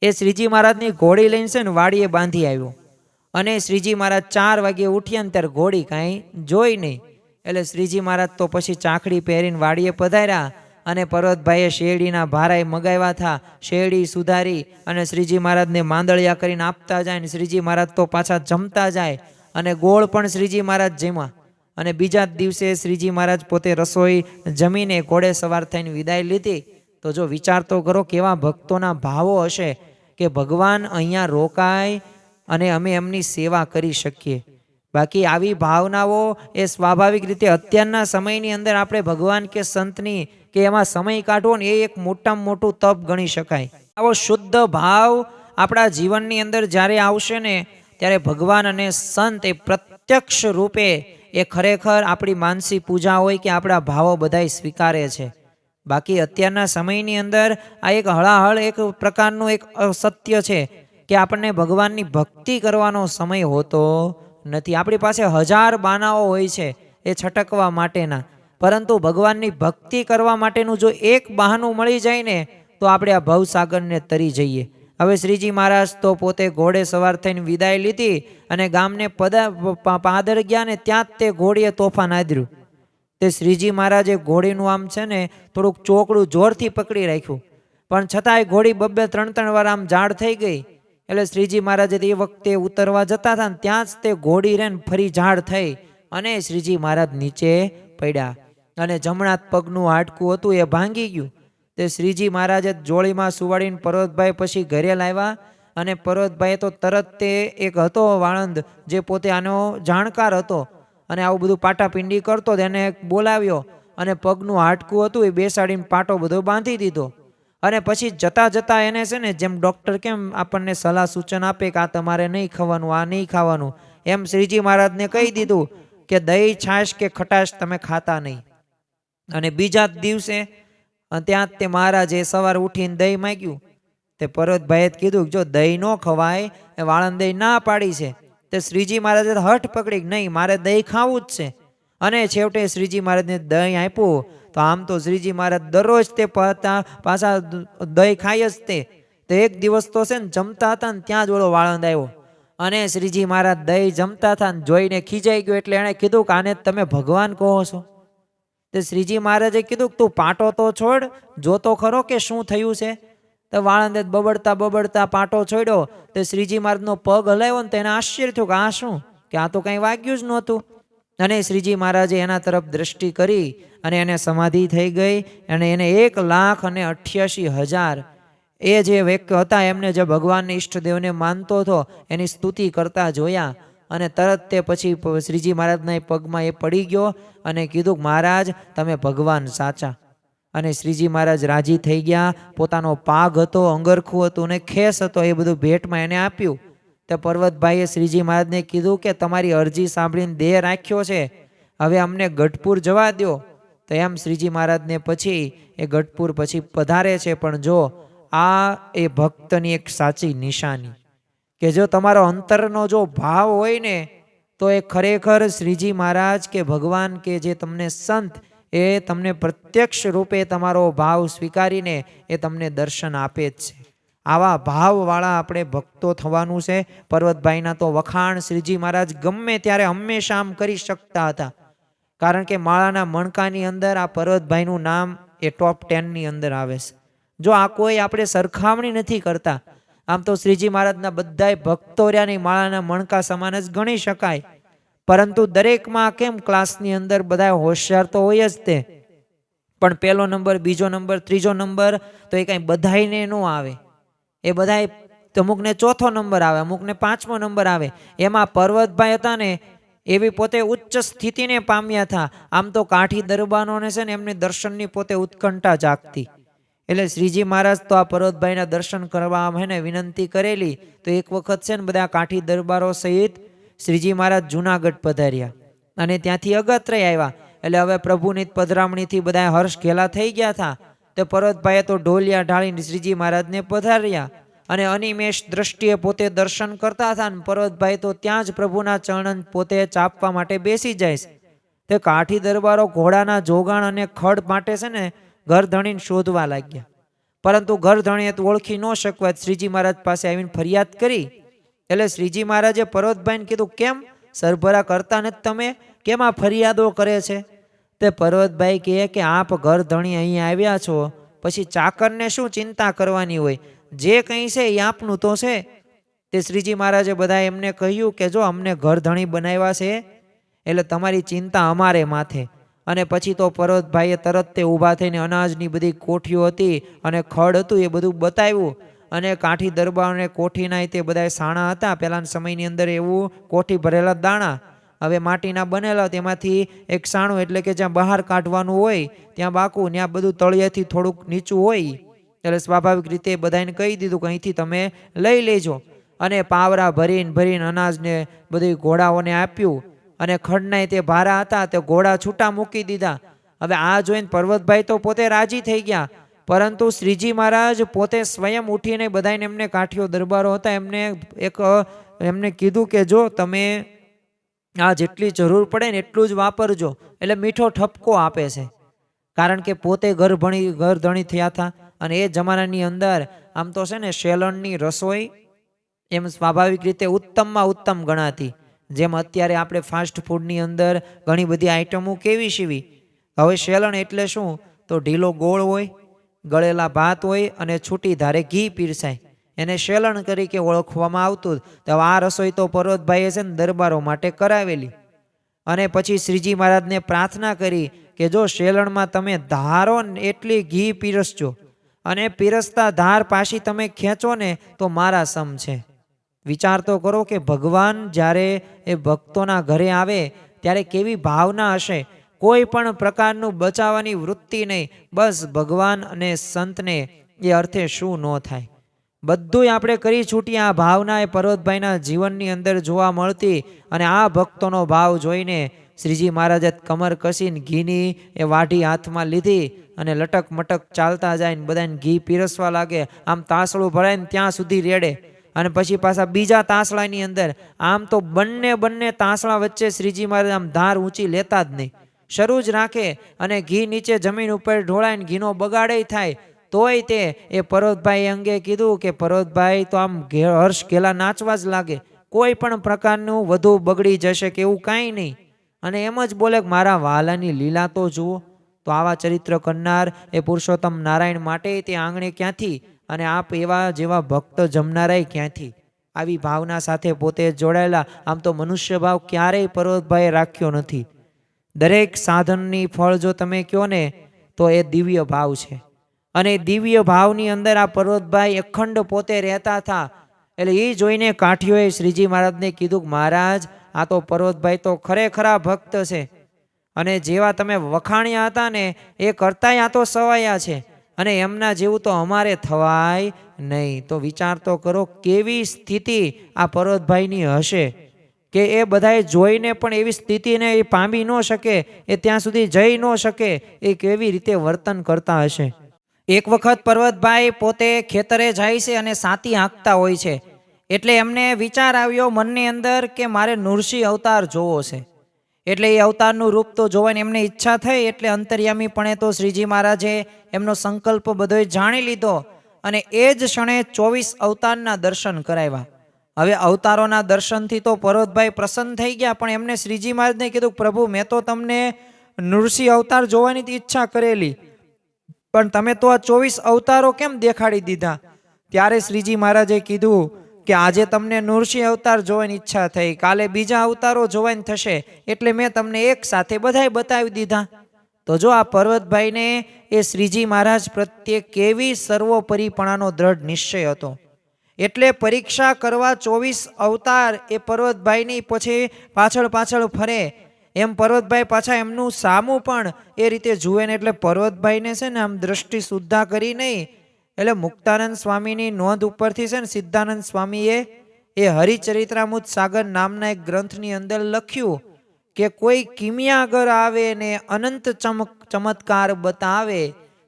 એ શ્રીજી મહારાજની ઘોડી લઈને છે ને વાડીએ બાંધી આવ્યો. અને શ્રીજી મહારાજ 4 વાગે ઉઠ્યા ને ત્યારે ઘોડી કાંઈ જોઈ નહીં. એટલે શ્રીજી મહારાજ તો પછી ચાખડી પહેરીને વાડીએ પધાર્યા, અને પર્વતભાઈએ શેરડીના ભારાએ મગાવ્યા હતા. શેરડી સુધારી અને શ્રીજી મહારાજને માંદળિયા કરીને આપતા જાય, ને શ્રીજી મહારાજ તો પાછા જમતા જાય, અને ગોળ પણ શ્રીજી મહારાજ જમ્યા. અને બીજા જ દિવસે શ્રીજી મહારાજ પોતે રસોઈ જમીને ઘોડે સવાર થઈને વિદાય લીધી. તો જો વિચાર તો કરો કેવા ભક્તોના ભાવો હશે કે ભગવાન અહીંયા રોકાય અને અમે એમની સેવા કરી શકીએ. બાકી આવી ભાવનાઓ એ સ્વાભાવિક રીતે અત્યારના સમયની અંદર આપણે ભગવાન કે સંતની કે એમાં સમય કાઢવો ને એ એક મોટામાં મોટું તપ ગણી શકાય. આવો શુદ્ધ ભાવ આપણા જીવનની અંદર જ્યારે આવશે ને, ત્યારે ભગવાન અને સંત એ પ્રત્યક્ષ રૂપે એ ખરેખર આપણી માનસી પૂજા હોય કે આપણા ભાવો બધાય સ્વીકારે છે. બાકી અત્યારના સમયની અંદર આ એક હળાહળ એક પ્રકારનું એક સત્ય છે કે આપણને ભગવાનની ભક્તિ કરવાનો સમય હોતો નથી. આપણી પાસે 1000 બાનાઓ હોય છે એ છટકવા માટેના, પરંતુ ભગવાનની ભક્તિ કરવા માટેનું જો એક બહાનું મળી જાય ને તો આપણે આ ભવસાગરને તરી જઈએ. હવે શ્રીજી મહારાજ તો પોતે ઘોડે સવાર થઈને વિદાય લીધી, અને ગામને પાદર ગયા, ને ત્યાં જ તે ઘોડીએ તોફાન આદર્યું. તે શ્રીજી મહારાજે ઘોડીનું આમ છે ને થોડુંક ચોકડું જોરથી પકડી રાખ્યું, પણ છતાંય ઘોડી 2-3 વાર આમ જાડ થઈ ગઈ. એટલે શ્રીજી મહારાજે એ વખતે ઉતરવા જતા હતા ને ત્યાં જ તે ઘોડી રેન ફરી ઝાડ થઈ, અને શ્રીજી મહારાજ નીચે પડ્યા, અને જમણા પગનું હાડકું હતું એ ભાંગી ગયું. તે શ્રીજી મહારાજે જોડીમાં સુવાડીને પર્વતભાઈ પછી ઘરે લાવ્યા, અને પર્વતભાઈએ તો તરત તે એક હતો વાળંદ જે પોતે આનો જાણકાર હતો અને આવું બધું પાટાપિંડી કરતો, તેને બોલાવ્યો, અને પગનું હાડકું હતું એ બેસાડીને પાટો બધો બાંધી દીધો. અને પછી જતા જતા એને છે ને જેમ ડૉક્ટર કેમ આપણને સલાહ સૂચન આપે કે આ તમારે નહીં ખાવાનું, આ નહીં ખાવાનું, એમ શ્રીજી મહારાજને કહી દીધું કે દહીં છાશ કે ખટાશ તમે ખાતા નહીં. અને બીજા જ દિવસે ત્યાં તે મહારાજે સવારે ઉઠીને દહીં માંગ્યું. તે પર્વતભાઈએ કીધું જો દહીં ન ખવાય, એ વાળંદ દહીં ના પાડી છે. તે શ્રીજી મહારાજે હઠ પકડી કે નહીં મારે દહીં ખાવું જ છે, અને છેવટે શ્રીજી મહારાજને દહીં આપ્યું. તો આમ તો શ્રીજી મહારાજ દરરોજ તે પાછા દહીં ખાય જ તે. તો એક દિવસ તો છે ને જમતા હતા ને ત્યાં જ ઓલો વાળંદ આવ્યો, અને શ્રીજી મહારાજ દહીં જમતા હતા ને જોઈને ખીજાઈ ગયો. એટલે એણે કીધું કે આને તમે ભગવાન કહો છો? તો શ્રીજી મહારાજે કીધું તું પાટો તો છોડ, જોતો ખરો કે શું થયું છે. તો વાળંદે બબડતા બબડતા પાટો છોડ્યો. તો શ્રીજી મહારાજનો પગ હલાવ્યો ને તો એને આશ્ચર્ય થયું કે આ શું, કે આ તો કંઈ વાગ્યું જ નહોતું. અને શ્રીજી મહારાજે એના તરફ દ્રષ્ટિ કરી અને એને સમાધિ થઈ ગઈ. અને એને 1,88,000 એ જે વ્યક્તિ હતા એમને જે ભગવાનને ઈષ્ટદેવને માનતો હતો એની સ્તુતિ કરતા જોયા. અને તરત તે પછી શ્રીજી મહારાજના પગમાં એ પડી ગયો અને કીધું મહારાજ તમે ભગવાન સાચા. અને શ્રીજી મહારાજ રાજી થઈ ગયા. પોતાનો પાગ હતો, અંગરખું હતું અને ખેસ હતો એ બધું ભેટમાં એને આપ્યું. તો પર્વતભાઈએ શ્રીજી મહારાજને કીધું કે તમારી અરજી સાંભળીને દેહ રાખ્યો છે, હવે અમને ગઢપુર જવા દો. તો એમ શ્રીજી મહારાજને પછી એ ગઢપુર પછી પધારે છે. પણ જો આ એ ભક્તની એક સાચી નિશાની કે જો તમારો અંતરનો જો ભાવ હોય ને તો એ ખરેખર શ્રીજી મહારાજ કે ભગવાન કે જે તમને સંત એ તમને પ્રત્યક્ષ રૂપે તમારો ભાવ સ્વીકારીને એ તમને દર્શન આપે જ છે. આવા ભાવવાળા આપણે ભક્તો થવાનું છે. પર્વતભાઈના તો વખાણ શ્રીજી મહારાજ ગમે ત્યારે હંમેશા આમ કરી શકતા હતા. કારણ કે માળાના મણકાની અંદર આ પર્વતભાઈનું નામ એ ટોપ 10ની અંદર આવે છે. જો આ કોઈ આપણે સરખામણી નથી કરતા. આમ તો શ્રીજી મહારાજના બધાય ભક્તો રહ્યાની માળાના મણકા સમાન જ ગણી શકાય. પરંતુ દરેકમાં કેમ ક્લાસની અંદર બધા હોશિયાર તો હોય જ તે, પણ પહેલો નંબર, બીજો નંબર, ત્રીજો નંબર તો એ કાંઈ બધાયને ન આવે. એ બધાય અમુકને ચોથો નંબર આવે, અમુકને 5મો નંબર આવે. એમાં પર્વતભાઈ હતા ને એવી પોતે ઉચ્ચ સ્થિતિને પામ્યા હતા. આમ તો કાઠી દરબારોને છે ને એમની દર્શનની પોતે ઉત્કંઠા જાગતી. એટલે શ્રીજી મહારાજ તો આ પર્વતભાઈના દર્શન કરવા એને વિનંતી કરેલી. તો એક વખત છે ને બધા કાઠી દરબારો સહિત શ્રીજી મહારાજ જુનાગઢ પધાર્યા અને ત્યાંથી અગત્ય આવ્યા. એટલે હવે પ્રભુની પધરામણીથી બધા હર્ષ ઘેલા થઈ ગયા હતા. તો પર્વતભાઈએ તો ઢોલિયા ઢાળીને શ્રીજી મહારાજને પધાર્યા અને અનિમેષ દ્રષ્ટિએ પોતે દર્શન કરતા હતા. અને પર્વતભાઈ તો ત્યાં જ પ્રભુના ચરણ પોતે ચાપવા માટે બેસી જાય. તે કાઠી દરબારો ઘોડાના જોગાણ અને ખડ માટે છે ને ઘરધણીને શોધવા લાગ્યા. પરંતુ ઘરધણીએ તો ઓળખી ન શકવા શ્રીજી મહારાજ પાસે આવીને ફરિયાદ કરી. એટલે શ્રીજી મહારાજે પર્વતભાઈને કીધું કેમ સરભરા કરતા નથી તમે, કેમ આ ફરિયાદો કરે છે. તે પર્વતભાઈ કહે કે આપ ઘરધણી અહીં આવ્યા છો પછી ચાકરને શું ચિંતા કરવાની હોય, જે કંઈ છે એ આપનું તો છે. તે શ્રીજી મહારાજે બધા એમને કહ્યું કે જો અમને ઘરધણી બનાવ્યા છે એટલે તમારી ચિંતા અમારે માથે. અને પછી તો પર્વતભાઈએ તરત તે ઊભા થઈને અનાજની બધી કોઠીઓ હતી અને ખડ હતું એ બધું બતાવ્યું. અને કાઠી દરબારોને કોઠીના તે બધા સાણા હતા. પહેલાના સમયની અંદર એવું કોઠી ભરેલા દાણા હવે માટીના બનેલા, તેમાંથી એક સાણું એટલે કે જ્યાં બહાર કાઢવાનું હોય ત્યાં બાકું, ત્યાં બધું તળિયેથી થોડુંક નીચું હોય. એટલે સ્વાભાવિક રીતે બધાને કહી દીધું કે અહીંથી તમે લઈ લેજો. અને પાવરા ભરીને ભરીને અનાજને બધી ઘોડાઓને આપ્યું. અને ખડના તે ભારા હતા તે ઘોડા છૂટા મૂકી દીધા. હવે આ જોઈને પર્વતભાઈ તો પોતે રાજી થઈ ગયા. પરંતુ શ્રીજી મહારાજ પોતે સ્વયં ઉઠીને બધાને એમને કાઠીઓ દરબારો હતા એમને કીધું કે જો તમે આ જેટલી જરૂર પડે ને એટલું જ વાપરજો. એટલે મીઠો ઠપકો આપે છે. કારણ કે પોતે ઘરધણી થયા હતા. અને એ જમાનાની અંદર આમ તો છે ને શેલણની રસોઈ એમ સ્વાભાવિક રીતે ઉત્તમમાં ઉત્તમ ગણાતી. જેમ અત્યારે આપણે ફાસ્ટ ફૂડની અંદર ઘણી બધી આઈટમો કેવી સીવી. હવે શેલણ એટલે શું, તો ઢીલો ગોળ હોય, ગળેલા ભાત હોય અને છૂટી ધારે ઘી પીરસાય, એને શેલણ તરીકે ઓળખવામાં આવતું. તો આ રસોઈ તો પર્વતભાઈએ છે ને દરબારો માટે કરાવેલી. અને પછી શ્રીજી મહારાજને પ્રાર્થના કરી કે જો શેલણમાં તમે ધારો ને એટલી ઘી પીરસજો અને પીરસતા ધાર પાછી તમે ખેંચો ને તો મારા સમ છે. વિચાર તો કરો કે ભગવાન જ્યારે એ ભક્તોના ઘરે આવે ત્યારે કેવી ભાવના હશે. કોઈ પણ પ્રકારનું બચાવવાની વૃત્તિ નહીં, બસ ભગવાન અને સંતને એ અર્થે શું ન થાય બધું આપણે કરી છૂટીએ. આ ભાવના એ પર્વતભાઈના જીવનની અંદર જોવા મળતી. અને આ ભક્તોનો ભાવ જોઈને શ્રીજી મહારાજે કમર કસીને ઘીની એ વાઢી હાથમાં લીધી અને લટક મટક ચાલતા જાય ને બધાને ઘી પીરસવા લાગે. આમ તાસળું ભરાય ને ત્યાં સુધી રેડે. અને પછી પાછા બીજા તાસળાની અંદર આમ તો બંને તાસળા વચ્ચે શ્રીજી મહારાજ આમ ધાર ઊંચી લેતા જ નહીં, શરૂ જ રાખે. અને ઘી નીચે જમીન ઉપર ઢોળાય ને ઘીનો બગાડે થાય. તોય તે એ પર્વતભાઈ અંગે કીધું કે પર્વતભાઈ તો આમ હર્ષ ઘેલા નાચવા જ લાગે. કોઈ પણ પ્રકારનું વધુ બગડી જશે કે એવું કાંઈ નહીં. અને એમ જ બોલે કે મારા વાલાની લીલા તો જુઓ. તો આવા ચરિત્ર કરનાર એ પુરુષોત્તમ નારાયણ માટે તે આંગણે ક્યાંથી, અને આપ એવા જેવા ભક્ત જમનારાય ક્યાંથી? આવી ભાવના સાથે પોતે જોડાયેલા. આમ તો મનુષ્ય ભાવ ક્યારેય પર્વતભાઈએ રાખ્યો નથી. દરેક સાધનની ફળ જો તમે કહો ને તો એ દિવ્ય ભાવ છે. અને દિવ્ય ભાવની અંદર આ પર્વતભાઈ અખંડ પોતે રહેતા હતા. એટલે એ જોઈને કાઠીઓએ શ્રીજી મહારાજને કીધું કે મહારાજ, આ તો પર્વતભાઈ તો ખરેખરા ભક્ત છે, અને જેવા તમે વખાણ્યા હતા ને એ કરતાંય આ તો સવાયા છે, અને એમના જેવું તો અમારે થવાય નહીં. તો વિચાર તો કરો કેવી સ્થિતિ આ પર્વતભાઈની હશે કે એ બધાએ જોઈને પણ એવી સ્થિતિને એ પામી ન શકે, એ ત્યાં સુધી જઈ ન શકે, એ કેવી રીતે વર્તન કરતા હશે. એક વખત પર્વતભાઈ પોતે ખેતરે જાય છે અને સાતી હાંકતા હોય છે. એટલે એમને વિચાર આવ્યો મનની અંદર કે મારે નૃસિંહ અવતાર જોવો છે. એટલે એ અવતારનું રૂપ તો જોવાની એમને ઈચ્છા થઈ. એટલે અંતર્યામીપણે તો શ્રીજી મહારાજે એમનો સંકલ્પ બધો જાણી લીધો, અને એ જ ક્ષણે 24 અવતારના દર્શન કરાવ્યા. હવે અવતારોના દર્શનથી તો પર્વતભાઈ પ્રસન્ન થઈ ગયા, પણ એમને શ્રીજી મહારાજને કીધું, પ્રભુ મેં તો તમને નૃસિંહ અવતાર જોવાની ઈચ્છા કરેલી, પણ તમે તો આ 24 અવતારો કેમ દેખાડી દીધા? ત્યારે શ્રીજી મહારાજે કીધું કે આજે તમને નૃસિંહ અવતાર જોવાની ઈચ્છા થઈ, કાલે બીજા અવતારો જોવાની થશે, એટલે મેં તમને એક સાથે બધાય બતાવી દીધા. તો જો આ પર્વતભાઈને એ શ્રીજી મહારાજ પ્રત્યે કેવી સર્વોપરીપણાનો દ્રઢ નિશ્ચય હતો. એટલે પરીક્ષા કરવા 24 અવતાર એ પર્વતભાઈની પછી પાછળ પાછળ ફરે. એમ પર્વતભાઈ પાછા એમનું સામું પણ એ રીતે જુએ ને. એટલે પર્વતભાઈને છે ને આમ દ્રષ્ટિ શુદ્ધા કરી નહીં. એટલે મુક્તાનંદ સ્વામીની નોંધ ઉપરથી છે ને સિદ્ધાનંદ સ્વામીએ એ હરિચરિત્રામૃત સાગર નામના એક ગ્રંથની અંદર લખ્યું કે કોઈ કિમિયાગર આવે ને અનંત ચમત્કાર બતાવે,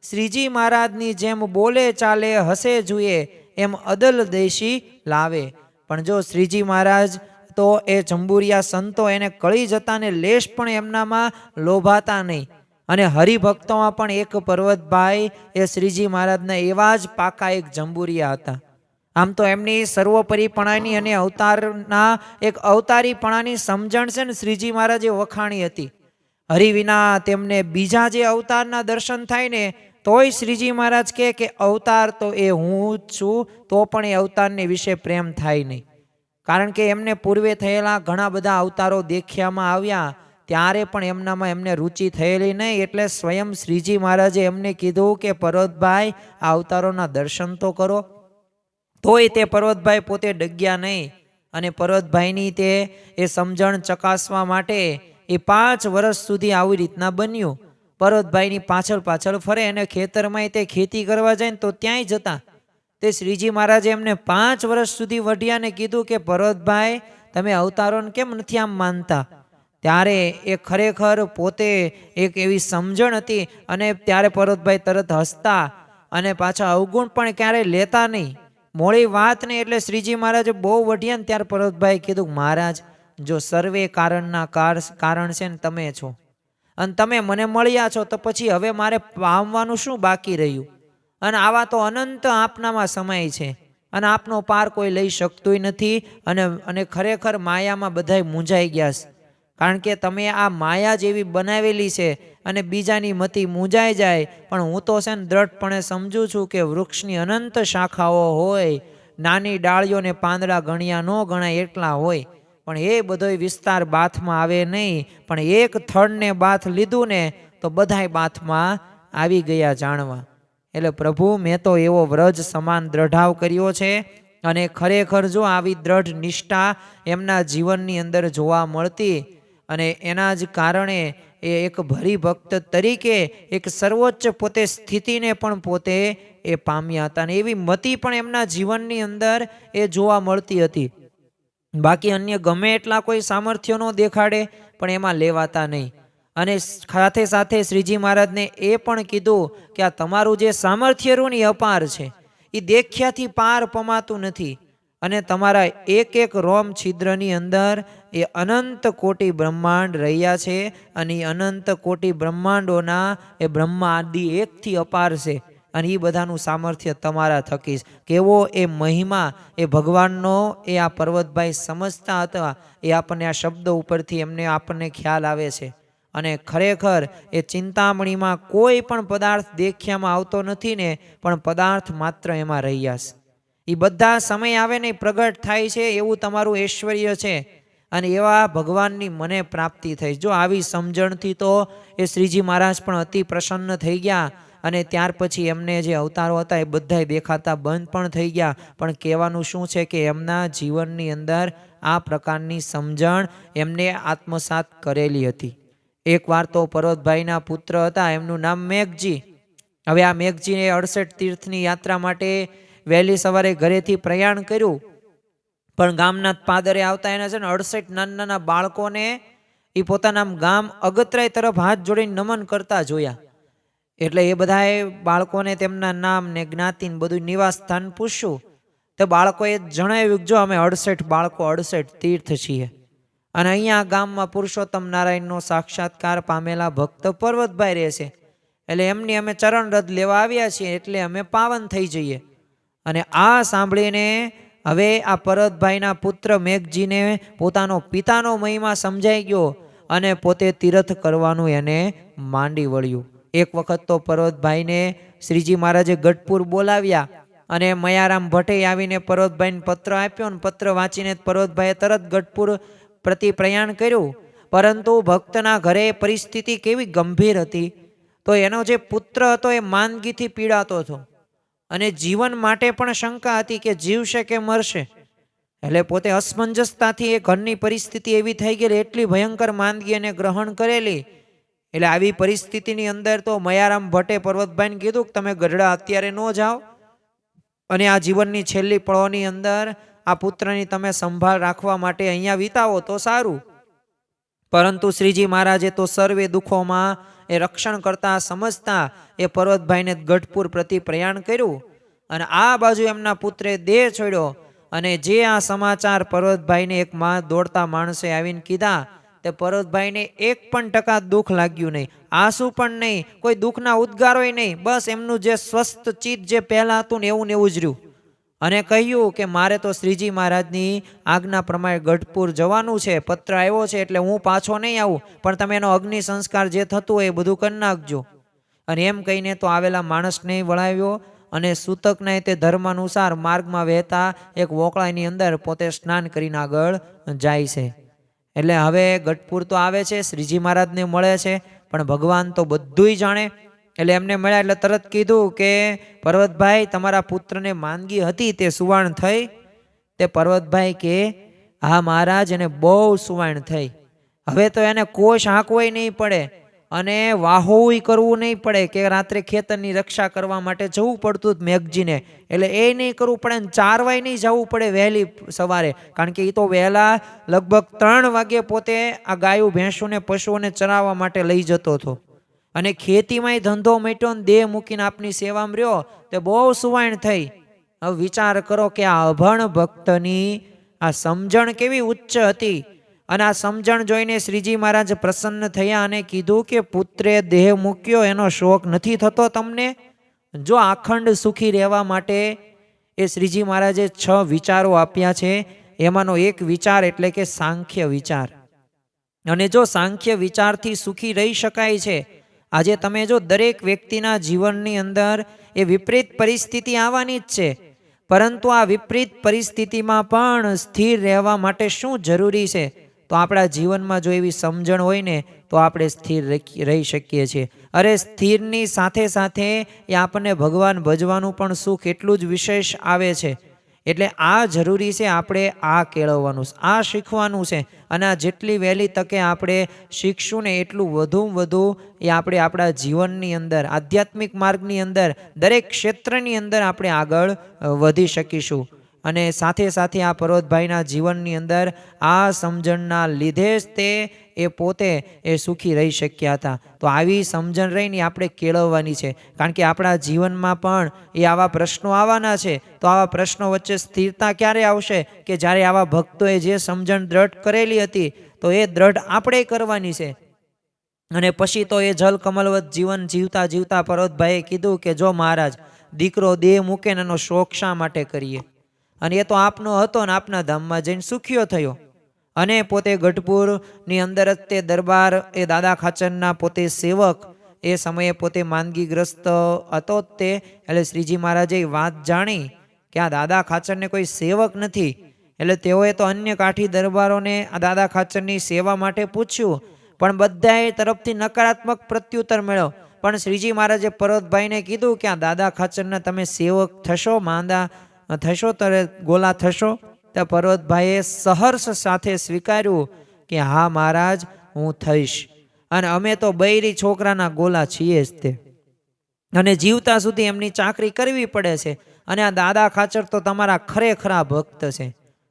શ્રીજી મહારાજની જેમ બોલે ચાલે હસે જુએ, એમ અદલ દેશી લાવે. પણ જો શ્રીજી મહારાજ તો એ જંબુરિયા સંતો એને કળી જતા ને લેશ પણ એમનામાં લોભાતા નહીં. અને હરિભક્તોમાં પણ એક પર્વતભાઈ એ શ્રીજી મહારાજના એવા જ પાકા એક જંબુરિયા હતા. આમ તો એમની સર્વોપરીપણાની અને અવતારના એક અવતારીપણાની સમજણ છે ને શ્રીજી મહારાજે વખાણી હતી. હરિ વિના તેમને બીજા જે અવતારના દર્શન થાય ને તોય શ્રીજી મહારાજ કહે કે અવતાર તો એ હું જ છું, તો પણ એ અવતારને વિશે પ્રેમ થાય નહીં. કારણ કે એમને પૂર્વે થયેલા ઘણા બધા અવતારો દેખ્યામાં આવ્યા, ત્યારે પણ એમનામાં એમને રુચિ થયેલી નહીં. એટલે સ્વયં શ્રીજી મહારાજે એમને કીધું કે પર્વતભાઈ આ અવતારોના દર્શન તો કરો. તોય તે પર્વતભાઈ પોતે ડગ્યા નહીં. અને પર્વતભાઈની તે એ સમજણ ચકાસવા માટે એ 5 વર્ષ સુધી આવી રીતના બન્યું. પર્વતભાઈની પાછળ પાછળ ફરે અને ખેતરમાં તે ખેતી કરવા જાય ને તો ત્યાંય જતા. તે શ્રીજી મહારાજે એમને 5 વર્ષ સુધી વઢ્યા ને કીધું કે પર્વતભાઈ તમે અવતારોને કેમ નથી આમ માનતા? ત્યારે એ ખરેખર પોતે એક એવી સમજણ હતી. અને ત્યારે પર્વતભાઈ તરત હસતા અને પાછા અવગુણ પણ ક્યારેય લેતા નહીં. મોડી વાત નહીં. એટલે શ્રીજી મહારાજે બહુ વઢ્યા ને ત્યારે પર્વતભાઈ કીધું, મહારાજ જો સર્વે કારણના કારણ છે ને તમે છો, અને તમે મને મળ્યા છો, તો પછી હવે મારે પામવાનું શું બાકી રહ્યું? અને આવા તો અનંત આપનામાં સમય છે, અને આપનો પાર કોઈ લઈ શકતું નથી. અને ખરેખર માયામાં બધાય મૂંઝાઈ ગયા છે. કારણ કે તમે આ માયા જેવી બનાવેલી છે, અને બીજાની મતિ મૂંઝાઈ જાય. પણ હું તો છે ને દ્રઢપણે સમજું છું કે વૃક્ષની અનંત શાખાઓ હોય, નાની ડાળીઓને પાંદડા ગણ્યા ન ગણાય એટલા હોય, પણ એ બધો વિસ્તાર બાથમાં આવે નહીં. પણ એક થડને બાથ લીધું ને તો બધાય બાથમાં આવી ગયા જાણવા. એટલે પ્રભુ મેં તો એવો વ્રજ સમાન દ્રઢાવ કર્યો છે. અને ખરેખર જો આવી દ્રઢ નિષ્ઠા એમના જીવનની અંદર જોવા મળતી, અને એના જ કારણે એ એક હરિભક્ત તરીકે એક સર્વોચ્ચ પોતે સ્થિતિને પણ પોતે એ પામ્યા હતા. અને એવી મતિ પણ એમના જીવનની અંદર એ જોવા મળતી હતી. બાકી અન્ય ગમે એટલા કોઈ સામર્થ્ય નો દેખાડે પણ એમાં લેવાતા નહીં. અને સાથે સાથે શ્રીજી મહારાજને એ પણ કીધું કે આ તમારું જે સામર્થ્ય રૂ ને અપાર છે, એ દેખ્યાથી પાર પમાતું નથી. અને તમારા એક એક રોમ છિદ્રની અંદર એ અનંત કોટી બ્રહ્માંડ રહ્યા છે. અને એ અનંત કોટી બ્રહ્માંડોના એ બ્રહ્મા આદિ એકથી અપાર છે. અને એ બધાનું સામર્થ્ય તમારા થકી. કેવો એ મહિમા એ ભગવાનનો એ આ પર્વતભાઈ સમજતા હતા. એ આપણને આ શબ્દો ઉપરથી એમને આપણને ખ્યાલ આવે છે. અને ખરેખર એ ચિંતામણીમાં કોઈ પણ પદાર્થ દેખ્યામાં આવતો નથી ને, પણ પદાર્થ માત્ર એમાં રહ્યા છે. એ બધા સમય આવે ને પ્રગટ થાય છે, એવું તમારું ઐશ્વર્ય છે. અને એવા ભગવાનની મને પ્રાપ્તિ થઈ. જો આવી સમજણથી તો એ શ્રીજી મહારાજ પણ અતિ પ્રસન્ન થઈ ગયા. અને ત્યાર પછી એમને જે અવતારો હતા એ બધા દેખાતા બંધ પણ થઈ ગયા. પણ કહેવાનું શું છે કે એમના જીવનની અંદર આ પ્રકારની સમજણ એમને આત્મસાત કરેલી હતી. એકવાર તો પર્વતભાઈના પુત્ર હતા, એમનું નામ મેઘજી. હવે આ મેઘજીએ 68 તીર્થની યાત્રા માટે વહેલી સવારે ઘરેથી પ્રયાણ કર્યું. પણ ગામના પાદરે આવતા એના છે ને 68 નાના નાના બાળકોને એ પોતાના ગામ અગતરાય તરફ હાથ જોડીને નમન કરતા જોયા. એટલે એ બધાએ બાળકોને તેમના નામ ને જ્ઞાતિ ને બધું નિવાસ સ્થાન પૂછ્યું. તો બાળકોએ જણાવ્યું કે જો અમે 68 બાળકો 68 તીર્થ છીએ, અને અહીંયા ગામમાં પુરુષોત્તમ નારાયણનો સાક્ષાત્કાર પામેલા ભક્ત પર્વતભાઈ રહે છે, એટલે એમની અમે ચરણ રદ લેવા આવ્યા છીએ, એટલે અમે પાવન થઈ જઈએ. અને આ સાંભળીને હવે આ પર્વતભાઈના પુત્ર મેઘજીને પોતાનો પિતાનો મહિમા સમજાઈ ગયો અને પોતે તીર્થ કરવાનું એને માંડી વળ્યું. એક વખત તો પર્વતભાઈને શ્રીજી મહારાજે ગઢપુર બોલાવ્યા અને મયારામ ભટ્ટે આવીને પર્વતભાઈને પત્ર આપ્યો, અને પત્ર વાંચીને પર્વતભાઈએ તરત ગઢપુર પ્રતિ પ્રયાણ કર્યું. પરંતુ ભક્તના ઘરે પરિસ્થિતિ કેવી ગંભીર હતી, તો એનો જે પુત્ર હતો એ માંદગીથી પીડાતો હતો અને જીવન માટે પણ શંકા હતી કે જીવશે કે મરશે. એટલે પોતે અસમંજસતાથી એ ઘરની પરિસ્થિતિ એવી થઈ ગયેલી, એટલી ભયંકર માંદગી એને ગ્રહણ કરેલી. એટલે આવી પરિસ્થિતિની અંદર તો મયારામ ભટ્ટે પર્વતભાઈને કીધું કે તમે ગઢડા અત્યારે ન જાઓ, અને આ જીવનની છેલ્લી પળોની અંદર આ પુત્રની તમે સંભાળ રાખવા માટે અહીંયા વિતાવો તો સારું. પરંતુ શ્રીજી મહારાજે તો સર્વે દુઃખોમાં એ રક્ષણ કરતા સમજતા એ પર્વતભાઈને ગઢપુર પ્રતિ પ્રયાણ કર્યું. અને આ બાજુ એમના પુત્રે દેહ છોડ્યો. અને જે આ સમાચાર પર્વતભાઈને એક દોડતા માણસે આવીને કીધા, તે પર્વતભાઈને 1% દુઃખ લાગ્યું નહીં, આંસુ પણ નહીં, કોઈ દુઃખના ઉદ્ગારોય નહીં. બસ એમનું જે સ્વસ્થ ચિત્ત જે પહેલા હતું ને એવું જ રહ્યું. અને કહ્યું કે મારે તો શ્રીજી મહારાજની આજ્ઞા પ્રમાણે ગઢપુર જવાનું છે, પત્ર આવ્યો છે, એટલે હું પાછો નહીં આવું, પણ તમે એનો અગ્નિ સંસ્કાર જે થતું હોય એ બધું કરી નાખજો. અને એમ કહીને તો આવેલા માણસને વળાવ્યો અને સૂતકને તે ધર્મ અનુસાર માર્ગમાં વહેતા એક વોકળાની અંદર પોતે સ્નાન કરીને આગળ જાય છે. એટલે હવે ગઢપુર તો આવે છે, શ્રીજી મહારાજને મળે છે, પણ ભગવાન તો બધુંય જાણે. એટલે એમને મળ્યા એટલે તરત કીધું કે પર્વતભાઈ, તમારા પુત્રને માંદગી હતી તે સુવાણ થઈ? તે પર્વતભાઈ કે હા મહારાજ, એને બહુ સુવાણ થઈ. હવે તો એને કોશ હાંકવાય નહીં પડે અને વાહોય કરવું નહીં પડે કે રાત્રે ખેતરની રક્ષા કરવા માટે જવું પડતું હતું મેઘજીને, એટલે એ નહીં કરવું પડે ને ચારવાય નહીં જવું પડે વહેલી સવારે, કારણ કે એ તો વહેલા લગભગ 3 વાગે પોતે આ ગાયું ભેંસોને પશુઓને ચરાવવા માટે લઈ જતો હતો. અને ખેતીમાંય ધંધો મટ્યો ને દેહ મૂકીને આપની સેવામાં રહ્યો, તે બહુ સુવાણ થઈ. હવે વિચાર કરો કે આ અભણ ભક્તની આ સમજણ કેવી ઉચ્ચ હતી. અને આ સમજણ જોઈને શ્રીજી મહારાજ પ્રસન્ન થયા અને કીધું કે પુત્રે દેહ મૂક્યો એનો શોક નથી થતો તમને? જો આખંડ સુખી રહેવા માટે એ શ્રીજી મહારાજે 6 વિચારો આપ્યા છે. એમાંનો એક વિચાર એટલે કે સાંખ્ય વિચાર. અને જો સાંખ્ય વિચારથી સુખી રહી શકાય છે. આજે તમે જો દરેક વ્યક્તિના જીવનની અંદર એ વિપરીત પરિસ્થિતિ આવવાની જ છે, પરંતુ આ વિપરીત પરિસ્થિતિમાં પણ સ્થિર રહેવા માટે શું જરૂરી છે? તો આપણા જીવનમાં જો એવી સમજણ હોય ને તો આપણે સ્થિર રહી શકીએ છીએ. અરે સ્થિરની સાથે સાથે એ આપણને ભગવાન ભજવાનું પણ સુખ એટલું જ વિશેષ આવે છે. એટલે આ જરૂરી છે, આપણે આ કેળવવાનું છે, આ શીખવાનું છે. અને આ જેટલી વહેલી તકે આપણે શીખશું ને એટલું વધુ એ આપણે આપણા જીવનની અંદર આધ્યાત્મિક માર્ગની અંદર દરેક ક્ષેત્રની અંદર આપણે આગળ વધી શકીશું. અને સાથે સાથે આ પર્વતભાઈના જીવનની અંદર આ સમજણના લીધે જ તે એ પોતે એ સુખી રહી શક્યા હતા. તો આવી સમજણ રહીને આપણે કેળવવાની છે, કારણ કે આપણા જીવનમાં પણ એ આવા પ્રશ્નો આવવાના છે. તો આવા પ્રશ્નો વચ્ચે સ્થિરતા ક્યારે આવશે? કે જ્યારે આવા ભક્તોએ જે સમજણ દ્રઢ કરેલી હતી તો એ દ્રઢ આપણે કરવાની છે. અને પછી તો એ જલ કમલવત જીવન જીવતા જીવતા પર્વતભાઈએ કીધું કે જો મહારાજ, દીકરો દેહ મૂકે ને એનો શોક શા માટે કરીએ? અને એ તો આપનો હતો ને આપના ધામમાં જઈને સુખ્યો થયો. અને પોતે ગઢપુરની અંદર જ તે દરબાર એ દાદા ખાચરના પોતે સેવક એ સમયે પોતે માંદગીગ્રસ્ત હતો જ તે. એટલે શ્રીજી મહારાજે વાત જાણી કે આ દાદા ખાચરને કોઈ સેવક નથી, એટલે તેઓએ તો અન્ય કાઠી દરબારોને આ દાદા ખાચરની સેવા માટે પૂછ્યું, પણ બધાએ તરફથી નકારાત્મક પ્રત્યુત્તર મળ્યો. પણ શ્રીજી મહારાજે પર્વતભાઈને કીધું કે આ દાદા ખાચરના તમે સેવક થશો, માંદા થશો, ત્યારે ગોલા થશો. તો પર્વતભાઈએ સહર્ષ સાથે સ્વીકાર્યું કે હા મહારાજ, હું થઈશ, અને અમે તો બૈરી છોકરાના ગોલા છીએ જ તે, અને જીવતા સુધી એમની ચાકરી કરવી પડે છે. અને આ દાદા ખાચર તો તમારા ખરેખરા ભક્ત છે,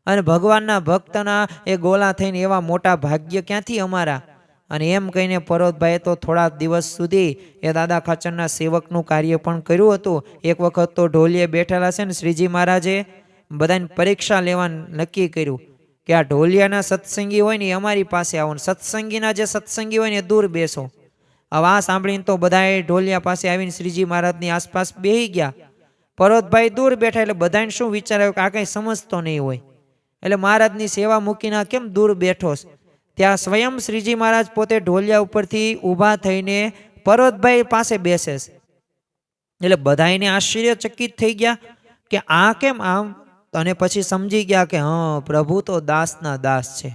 અને ભગવાનના ભક્તના એ ગોલા થઈને એવા મોટા ભાગ્ય ક્યાંથી અમારા. અને એમ કહીને પર્વતભાઈએ તો થોડા દિવસ સુધી એ દાદા ખાચરના સેવકનું કાર્ય પણ કર્યું હતું. એક વખત તો ઢોલીએ બેઠેલા છે ને શ્રીજી મહારાજે બધાની પરીક્ષા લેવા નક્કી કર્યું કે આ ઢોલિયાના સત્સંગી હોય ને અમારી પાસે આવો, સત્સંગીના જે સત્સંગી હોય ને એ દૂર બેસો. હવે આ સાંભળીને તો બધાએ ઢોલિયા પાસે આવીને શ્રીજી મહારાજની આસપાસ બેસી ગયા. પર્વતભાઈ દૂર બેઠા એટલે બધાને શું વિચાર આવ્યો કે આ કંઈ સમજતો નહીં હોય, એટલે મહારાજની સેવા મૂકીને કેમ દૂર બેઠો. ત્યાં સ્વયં શ્રીજી મહારાજ પોતે ઢોલિયા ઉપરથી ઊભા થઈને પર્વતભાઈ પાસે બેસે છે. એટલે બધાને આશ્ચર્યચકિત થઈ ગયા કે આ કેમ આમ, અને પછી સમજી ગયા કે હા, પ્રભુ તો દાસના દાસ છે.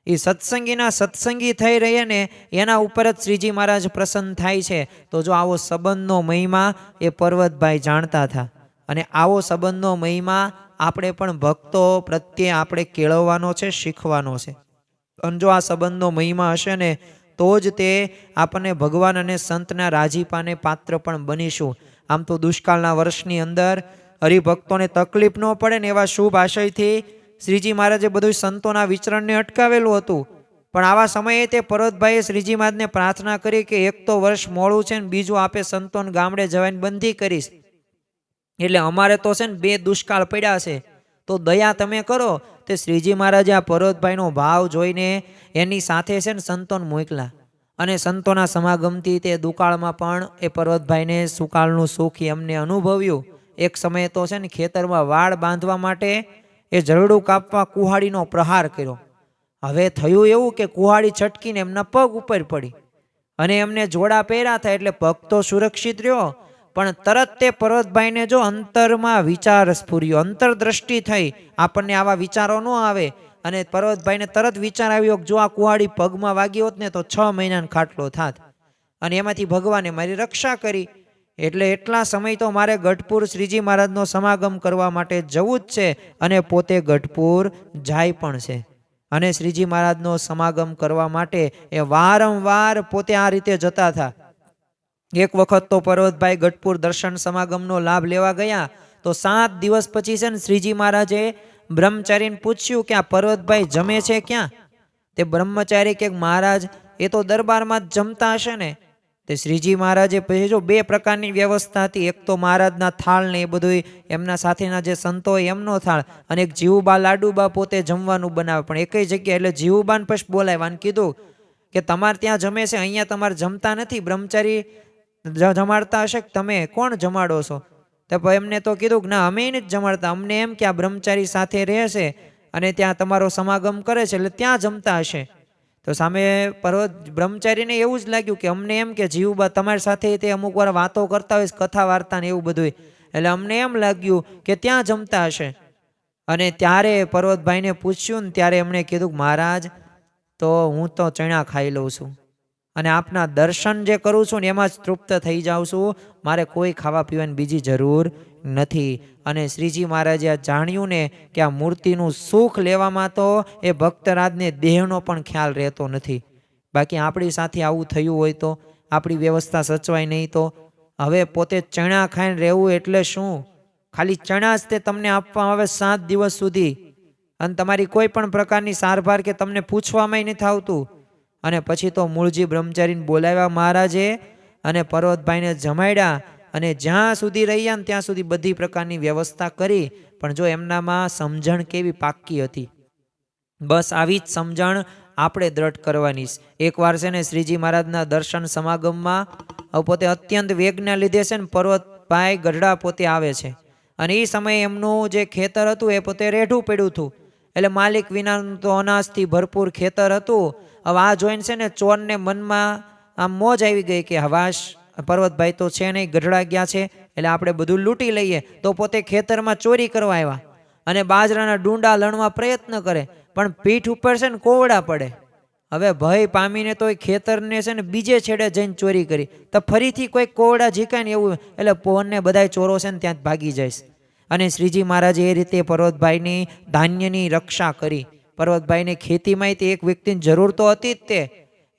એ સત્સંગીના સત્સંગી થઈ રહ્યા ને એના ઉપર જ શ્રીજી મહારાજ પ્રસન્ન થાય છે. તો જો આવો સંબંધનો મહિમા એ પર્વતભાઈ જાણતા હતા, અને આવો સંબંધનો મહિમા આપણે પણ ભક્તો પ્રત્યે આપણે કેળવવાનો છે, શીખવાનો છે. અને જો આ સંબંધનો મહિમા હશે ને તો જ તે આપણને ભગવાન અને સંતના રાજીપાને પાત્ર પણ બનીશું. આમ તો દુષ્કાળના વર્ષની અંદર હરિભક્તોને તકલીફ ન પડે ને એવા શુભ આશયથી શ્રીજી મહારાજે બધું સંતોના વિચરણને અટકાવેલું હતું. પણ આવા સમયે તે પર્વતભાઈએ શ્રીજી મહારાજને પ્રાર્થના કરી કે એક તો વર્ષ મોડું છે ને બીજું આપે સંતોને ગામડે જવાની બંધી કરીશ, એટલે અમારે તો છે ને 2 દુષ્કાળ પડ્યા છે, તો દયા તમે કરો. તે શ્રીજી મહારાજે આ પર્વતભાઈનો ભાવ જોઈને એની સાથે છે ને સંતોને મોકલા, અને સંતોના સમાગમથી તે દુકાળમાં પણ એ પર્વતભાઈને સુકાળનું સુખ એમને અનુભવ્યું. એક સમયે તો છે ને ખેતરમાં વાડ બાંધવા માટે એ જરડું કાપવા કુહાડીનો પ્રહાર કર્યો. હવે થયું એવું કે કુહાડી છટકીને એમના પગ ઉપર પડી, અને એમને જોડા પહેર્યા થાય એટલે પગ તો સુરક્ષિત રહ્યો, પણ તરત તે પર્વતભાઈને જો અંતરમાં વિચાર સ્ફુર્યો, અંતરદ્રષ્ટિ થઈ. આપણને આવા વિચારો ન આવે, અને પર્વતભાઈને તરત વિચાર આવ્યો કે જો આ કુહાડી પગમાં વાગી હોત ને તો 6 મહિનાનો ખાટલો થાત, અને એમાંથી ભગવાને મારી રક્ષા કરી. એટલે એટલા સમય તો મારે ગઢપુર શ્રીજી મહારાજનો સમાગમ કરવા માટે જવું જ છે, અને પોતે ગઢપુર જાય પણ છે. અને શ્રીજી મહારાજનો સમાગમ કરવા માટે એ વારંવાર પોતે આ રીતે જતા હતા. એક વખત તો પર્વતભાઈ ગઢપુર દર્શન સમાગમનો લાભ લેવા ગયા, તો 7 દિવસ પછી છે ને શ્રીજી મહારાજે બ્રહ્મચારીને પૂછ્યું કે આ પર્વતભાઈ જમે છે ક્યાં? તે બ્રહ્મચારી કે મહારાજ એ તો દરબારમાં જ જમતા હશે ને. તે શ્રીજી મહારાજે પછી જો 2 પ્રકારની વ્યવસ્થા હતી, એક તો મહારાજના થાળ ને એ બધું એમના સાથેના જે સંતો હોય એમનો થાળ, અને એક જીવુબા લાડુબા પોતે જમવાનું બનાવે. પણ એકઈ જગ્યાએ એટલે જીવુબાને પછી બોલાવ્યા અને કીધું કે તમારે ત્યાં જમે છે, અહીંયા તમારે જમતા નથી, બ્રહ્મચારી જમાડતા હશે કે તમે કોણ જમાડો છો? તો એમને તો કીધું કે ના, અમે નથી જમાડતા, અમને એમ કે આ બ્રહ્મચારી સાથે રહે છે અને ત્યાં તમારો સમાગમ કરે છે એટલે ત્યાં જમતા હશે. તો સામે બ્રહ્મચારીને એવું જ લાગ્યું કે અમને એમ કે જીવુબા તમારી સાથે તે અમુક વાર વાતો કરતા હોય, કથા વાર્તા ને એવું બધું, એટલે અમને એમ લાગ્યું કે ત્યાં જમતા હશે. અને ત્યારે પર્વતભાઈને પૂછ્યું ને ત્યારે એમણે કીધું કે મહારાજ, તો હું તો ચણા ખાઈ લઉં છું, અને આપના દર્શન જે કરું છું ને એમાં જ તૃપ્ત થઈ જાઉં છું, મારે કોઈ ખાવા પીવાની બીજી જરૂર નથી. અને શ્રીજી મહારાજે આ જાણ્યું ને કે આ મૂર્તિનું સુખ લેવામાં તો એ ભક્તરાજને દેહનો પણ ખ્યાલ રહેતો નથી. બાકી આપણી સાથે આવું થયું હોય તો, આપણી વ્યવસ્થા સચવાય નહીં તો. હવે પોતે ચણા ખાઈને રહેવું એટલે શું? ખાલી ચણા જ તે તમને આપવામાં આવે 7 દિવસ સુધી, અને તમારી કોઈ પણ પ્રકારની સારવાર કે તમને પૂછવામાં નથી આવતું. અને પછી તો મૂળજી બ્રહ્મચારીને બોલાવ્યા મહારાજે, અને પર્વતભાઈને જમાડ્યા, અને જ્યાં સુધી રહ્યા ને ત્યાં સુધી બધી પ્રકારની વ્યવસ્થા કરી. પણ જો એમનામાં સમજણ કેવી પાક્કી હતી, બસ આવી જ સમજણ આપણે દ્રઢ કરવાની. એકવાર છે ને શ્રીજી મહારાજના દર્શન સમાગમમાં પોતે અત્યંત વેગના લીધે છે ને પર્વતભાઈ ગઢડા પોતે આવે છે, અને એ સમયે એમનું જે ખેતર હતું એ પોતે રેઢું પડ્યું હતું. એટલે માલિક વિનાનું તો અનાજથી ભરપૂર ખેતર હતું. હવે આ જોઈને છે ને ચોરને મનમાં આમ મોજ આવી ગઈ કે હવાશ પર્વતભાઈ તો છે નહીં, ગઢડા ગયા છે એટલે આપણે બધું લૂંટી લઈએ. તો પોતે ખેતરમાં ચોરી કરવા આવ્યા અને બાજરાના ડુંડા લણવા પ્રયત્ન કરે, પણ પીઠ ઉપર છે ને કોવડા પડે. હવે ભય પામીને તો ખેતરને છે ને બીજે છેડે જઈને ચોરી કરી, તો ફરીથી કોઈ કોવડા ઝીકાય ને એવું, એટલે પોનને બધાય ચોરો છે ને ત્યાં જ ભાગી જાય. અને શ્રીજી મહારાજે એ રીતે પર્વતભાઈની ધાન્યની રક્ષા કરી. પર્વતભાઈને ખેતીમાં તે એક વ્યક્તિની જરૂર તો હતી જ તે,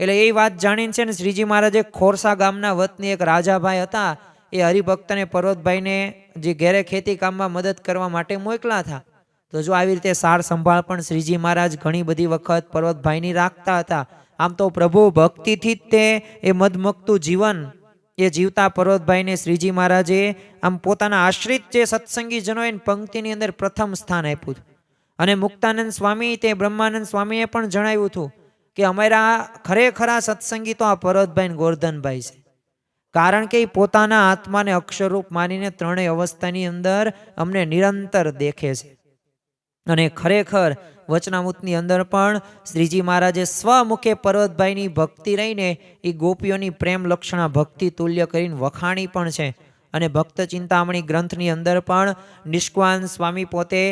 એટલે એ વાત જાણીને છે ને શ્રીજી મહારાજે ખોરસા ગામના વતની એક રાજાભાઈ હતા, એ હરિભક્તને પર્વતભાઈને જે ઘેરે ખેતી કામમાં મદદ કરવા માટે મોકલા હતા. તો જો આવી રીતે સાર સંભાળ પણ શ્રીજી મહારાજ ઘણી બધી વખત પર્વતભાઈની રાખતા હતા. આમ તો પ્રભુ ભક્તિથી જ તે એ મદમગતું જીવન એ જીવતા પર્વતભાઈને શ્રીજી મહારાજે આમ પોતાના આશ્રિત જે સત્સંગી જનો એની પંક્તિની અંદર પ્રથમ સ્થાન આપ્યું. અને મુક્તાનંદ સ્વામી તે બ્રહ્માનંદ સ્વામીએ પણ જણાવ્યું હતું કે અમારા ખરેખરા સત્સંગી તો આ પર્વતભાઈ ગોરધનભાઈ છે, કારણ કે એ પોતાના આત્માને અક્ષરરૂપ માનીને ત્રણેય અવસ્થાની અંદર અમને નિરંતર દેખે છે. અને ખરેખર વચનામૃતની અંદર પણ શ્રીજી મહારાજે સ્વમુખે પર્વતભાઈની ભક્તિ રહીને એ ગોપીઓની પ્રેમ લક્ષણા ભક્તિ તુલ્ય કરીને વખાણી પણ છે. અને ભક્ત ચિંતામણી ગ્રંથની અંદર પણ નિષ્કાન સ્વામી પોતે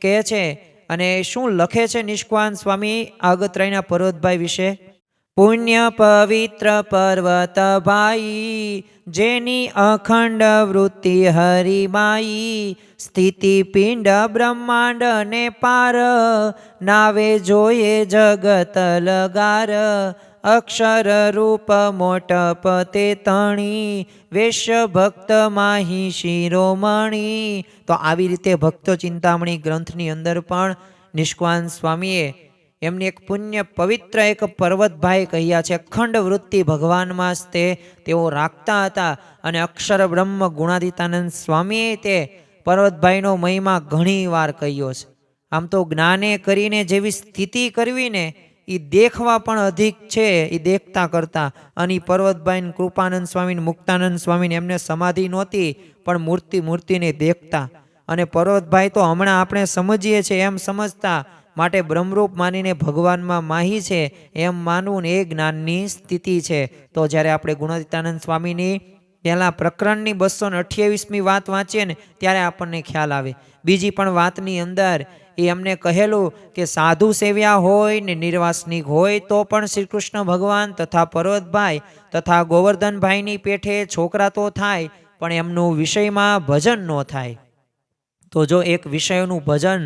કહે છે, અને શું લખે છે નિષ્કાન સ્વામી આગતરાયના પર્વતભાઈ વિશે? પુણ્ય પવિત્ર પર્વતભાઈ, જેની અખંડ વૃત્તિ હરિમાઈ, સ્થિતિ પિંડ બ્રહ્માંડ ને પાર, નાવે જોઈએ જગત લગાર, અક્ષર રૂપ મોટપ તે તણી, વેશ્ય ભક્ત માહી શિરોમણી. તો આવી રીતે ભક્તો ચિંતામણી ગ્રંથની અંદર પણ નિષ્કાન સ્વામીએ એમની એક પુણ્ય પવિત્ર એક પર્વતભાઈ કહ્યા છે. અખંડ વૃત્તિ ભગવાનમાં જ તેઓ રાખતા હતા. અને અક્ષર બ્રહ્મ ગુણાતીતાનંદ સ્વામીએ તે પર્વતભાઈનો મહિમા ઘણી વાર કહ્યો છે. આમ તો જ્ઞાને કરીને જેવી સ્થિતિ કરવી ને એ દેખવા પણ અધિક છે એ દેખતા કરતા. અને પર્વતભાઈ કૃપાનંદ સ્વામી મુક્તાનંદ સ્વામીને એમને સમાધિ નહોતી, પણ મૂર્તિને દેખતા. અને પર્વતભાઈ તો હમણાં આપણે સમજીએ છીએ એમ સમજતા, માટે બ્રહ્મરૂપ માનીને ભગવાનમાં માહી છે એમ માનવું ને એ જ્ઞાનની સ્થિતિ છે. તો જ્યારે આપણે ગુણાતીતાનંદ સ્વામીની પહેલાં પ્રકરણની 228મી વાત વાંચીએ ને ત્યારે આપણને ખ્યાલ આવે. બીજી પણ વાતની અંદર એ એમને કહેલું કે સાધુ સેવ્યા હોય ને નિર્વાસનિક હોય તો પણ શ્રી કૃષ્ણ ભગવાન તથા પર્વતભાઈ તથા ગોવર્ધનભાઈની પેઠે છોકરા તો થાય, પણ એમનું વિષયમાં ભજન ન થાય. તો જો એક વિષયનું ભજન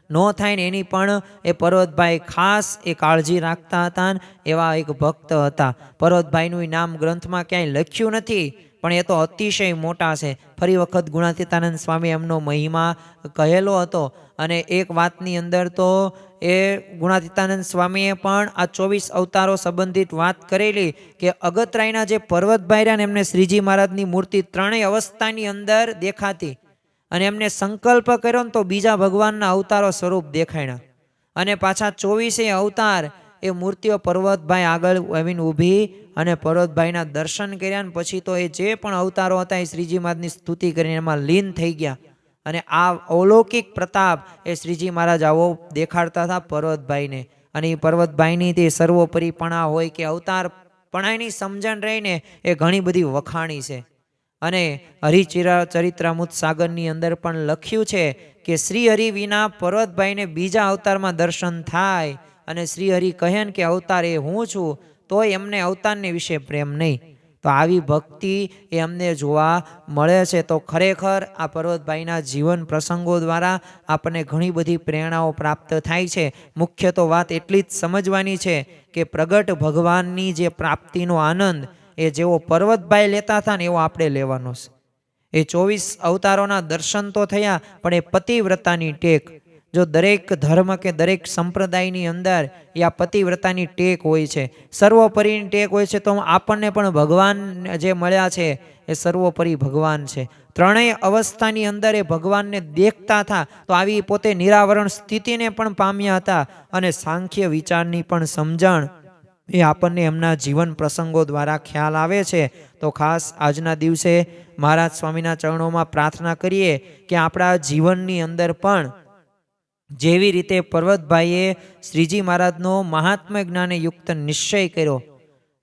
ન થાય ને એની પણ એ પર્વતભાઈ ખાસ એ કાળજી રાખતા હતા. એવા એક ભક્ત હતા. પર્વતભાઈનું નામ ગ્રંથમાં ક્યાંય લખ્યું નથી, પણ એ તો અતિશય મોટા છે. ફરી વખત ગુણાતીતાનંદ સ્વામી એમનો મહિમા કહેલો હતો. અને એક વાતની અંદર તો એ ગુણાતીતાનંદ સ્વામીએ પણ આ 24 અવતારો સંબંધિત વાત કરેલી કે અગતરાયના જે પર્વતભાઈ રહ્યા ને એમને શ્રીજી મહારાજની મૂર્તિ ત્રણેય અવસ્થાની અંદર દેખાતી. અને એમને સંકલ્પ કર્યો ને તો બીજા ભગવાનના અવતારો સ્વરૂપ દેખાણા. અને પાછા 24 અવતાર એ મૂર્તિઓ પર્વતભાઈ આગળ આવીને ઊભી અને પર્વતભાઈના દર્શન કર્યા. ને પછી તો એ જે પણ અવતારો હતા એ શ્રીજી મહારાજની સ્તુતિ કરીને એમાં લીન થઈ ગયા. અને આ અલૌકિક પ્રતાપ એ શ્રીજી મહારાજ આવો દેખાડતા હતા પર્વતભાઈને. અને એ પર્વતભાઈની તે સર્વોપરીપણા હોય કે અવતારપણાની સમજણ રહીને એ ઘણી બધી વખાણી છે. અને હરિચરિત્રામૃત સાગરની અંદર પણ લખ્યું છે કે શ્રી હરિ વિના પર્વતભાઈને બીજા અવતારમાં દર્શન થાય. અને શ્રી હરિ કહે કે અવતાર એ હું છું, તોય એમને અવતારને વિશે પ્રેમ નહીં. તો આવી ભક્તિ એ અમને જોવા મળે છે. તો ખરેખર આ પર્વતભાઈના જીવન પ્રસંગો દ્વારા આપણને ઘણી બધી પ્રેરણાઓ પ્રાપ્ત થાય છે. મુખ્ય તો વાત એટલી જ સમજવાની છે કે પ્રગટ ભગવાનની જે પ્રાપ્તિનો આનંદ એ જેવો પર્વતભાઈ લેતા હતા ને એવો આપણે લેવાનો છે. એ 24 અવતારોના દર્શન તો થયા, પણ એ પતિવ્રતાની ટેક. જો દરેક ધર્મ કે દરેક સંપ્રદાયની અંદર એ આ પતિવ્રતાની ટેક હોય છે, સર્વોપરીની ટેક હોય છે. તો આપણને પણ ભગવાન જે મળ્યા છે એ સર્વોપરી ભગવાન છે. ત્રણેય અવસ્થાની અંદર એ ભગવાનને દેખતા હતા. તો આવી પોતે નિરાવરણ સ્થિતિને પણ પામ્યા હતા. અને સાંખ્ય વિચારની પણ સમજણ એ આપણને એમના જીવન પ્રસંગો દ્વારા ખ્યાલ આવે છે. તો ખાસ આજના દિવસે મહારાજ સ્વામીના ચરણોમાં પ્રાર્થના કરીએ કે આપણા જીવનની અંદર પણ જેવી રીતે પર્વતભાઈએ શ્રીજી મહારાજનો મહાત્મ્ય જ્ઞાને યુક્ત નિશ્ચય કર્યો,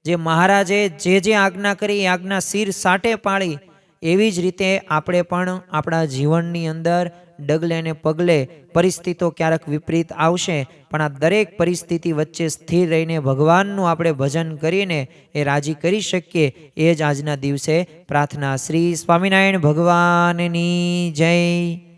જે મહારાજે જે આજ્ઞા કરી એ આજ્ઞા શિર સાટે પાળી, એવી જ રીતે આપણે પણ આપણા જીવનની અંદર ડગલે ને પગલે પરિસ્થિતિઓ ક્યારેક વિપરીત આવશે, પણ આ દરેક પરિસ્થિતિ વચ્ચે સ્થિર રહીને ભગવાનનું આપણે ભજન કરીને એ રાજી કરી શકીએ, એ જ આજના દિવસે પ્રાર્થના. શ્રી સ્વામિનારાયણ ભગવાનની જય.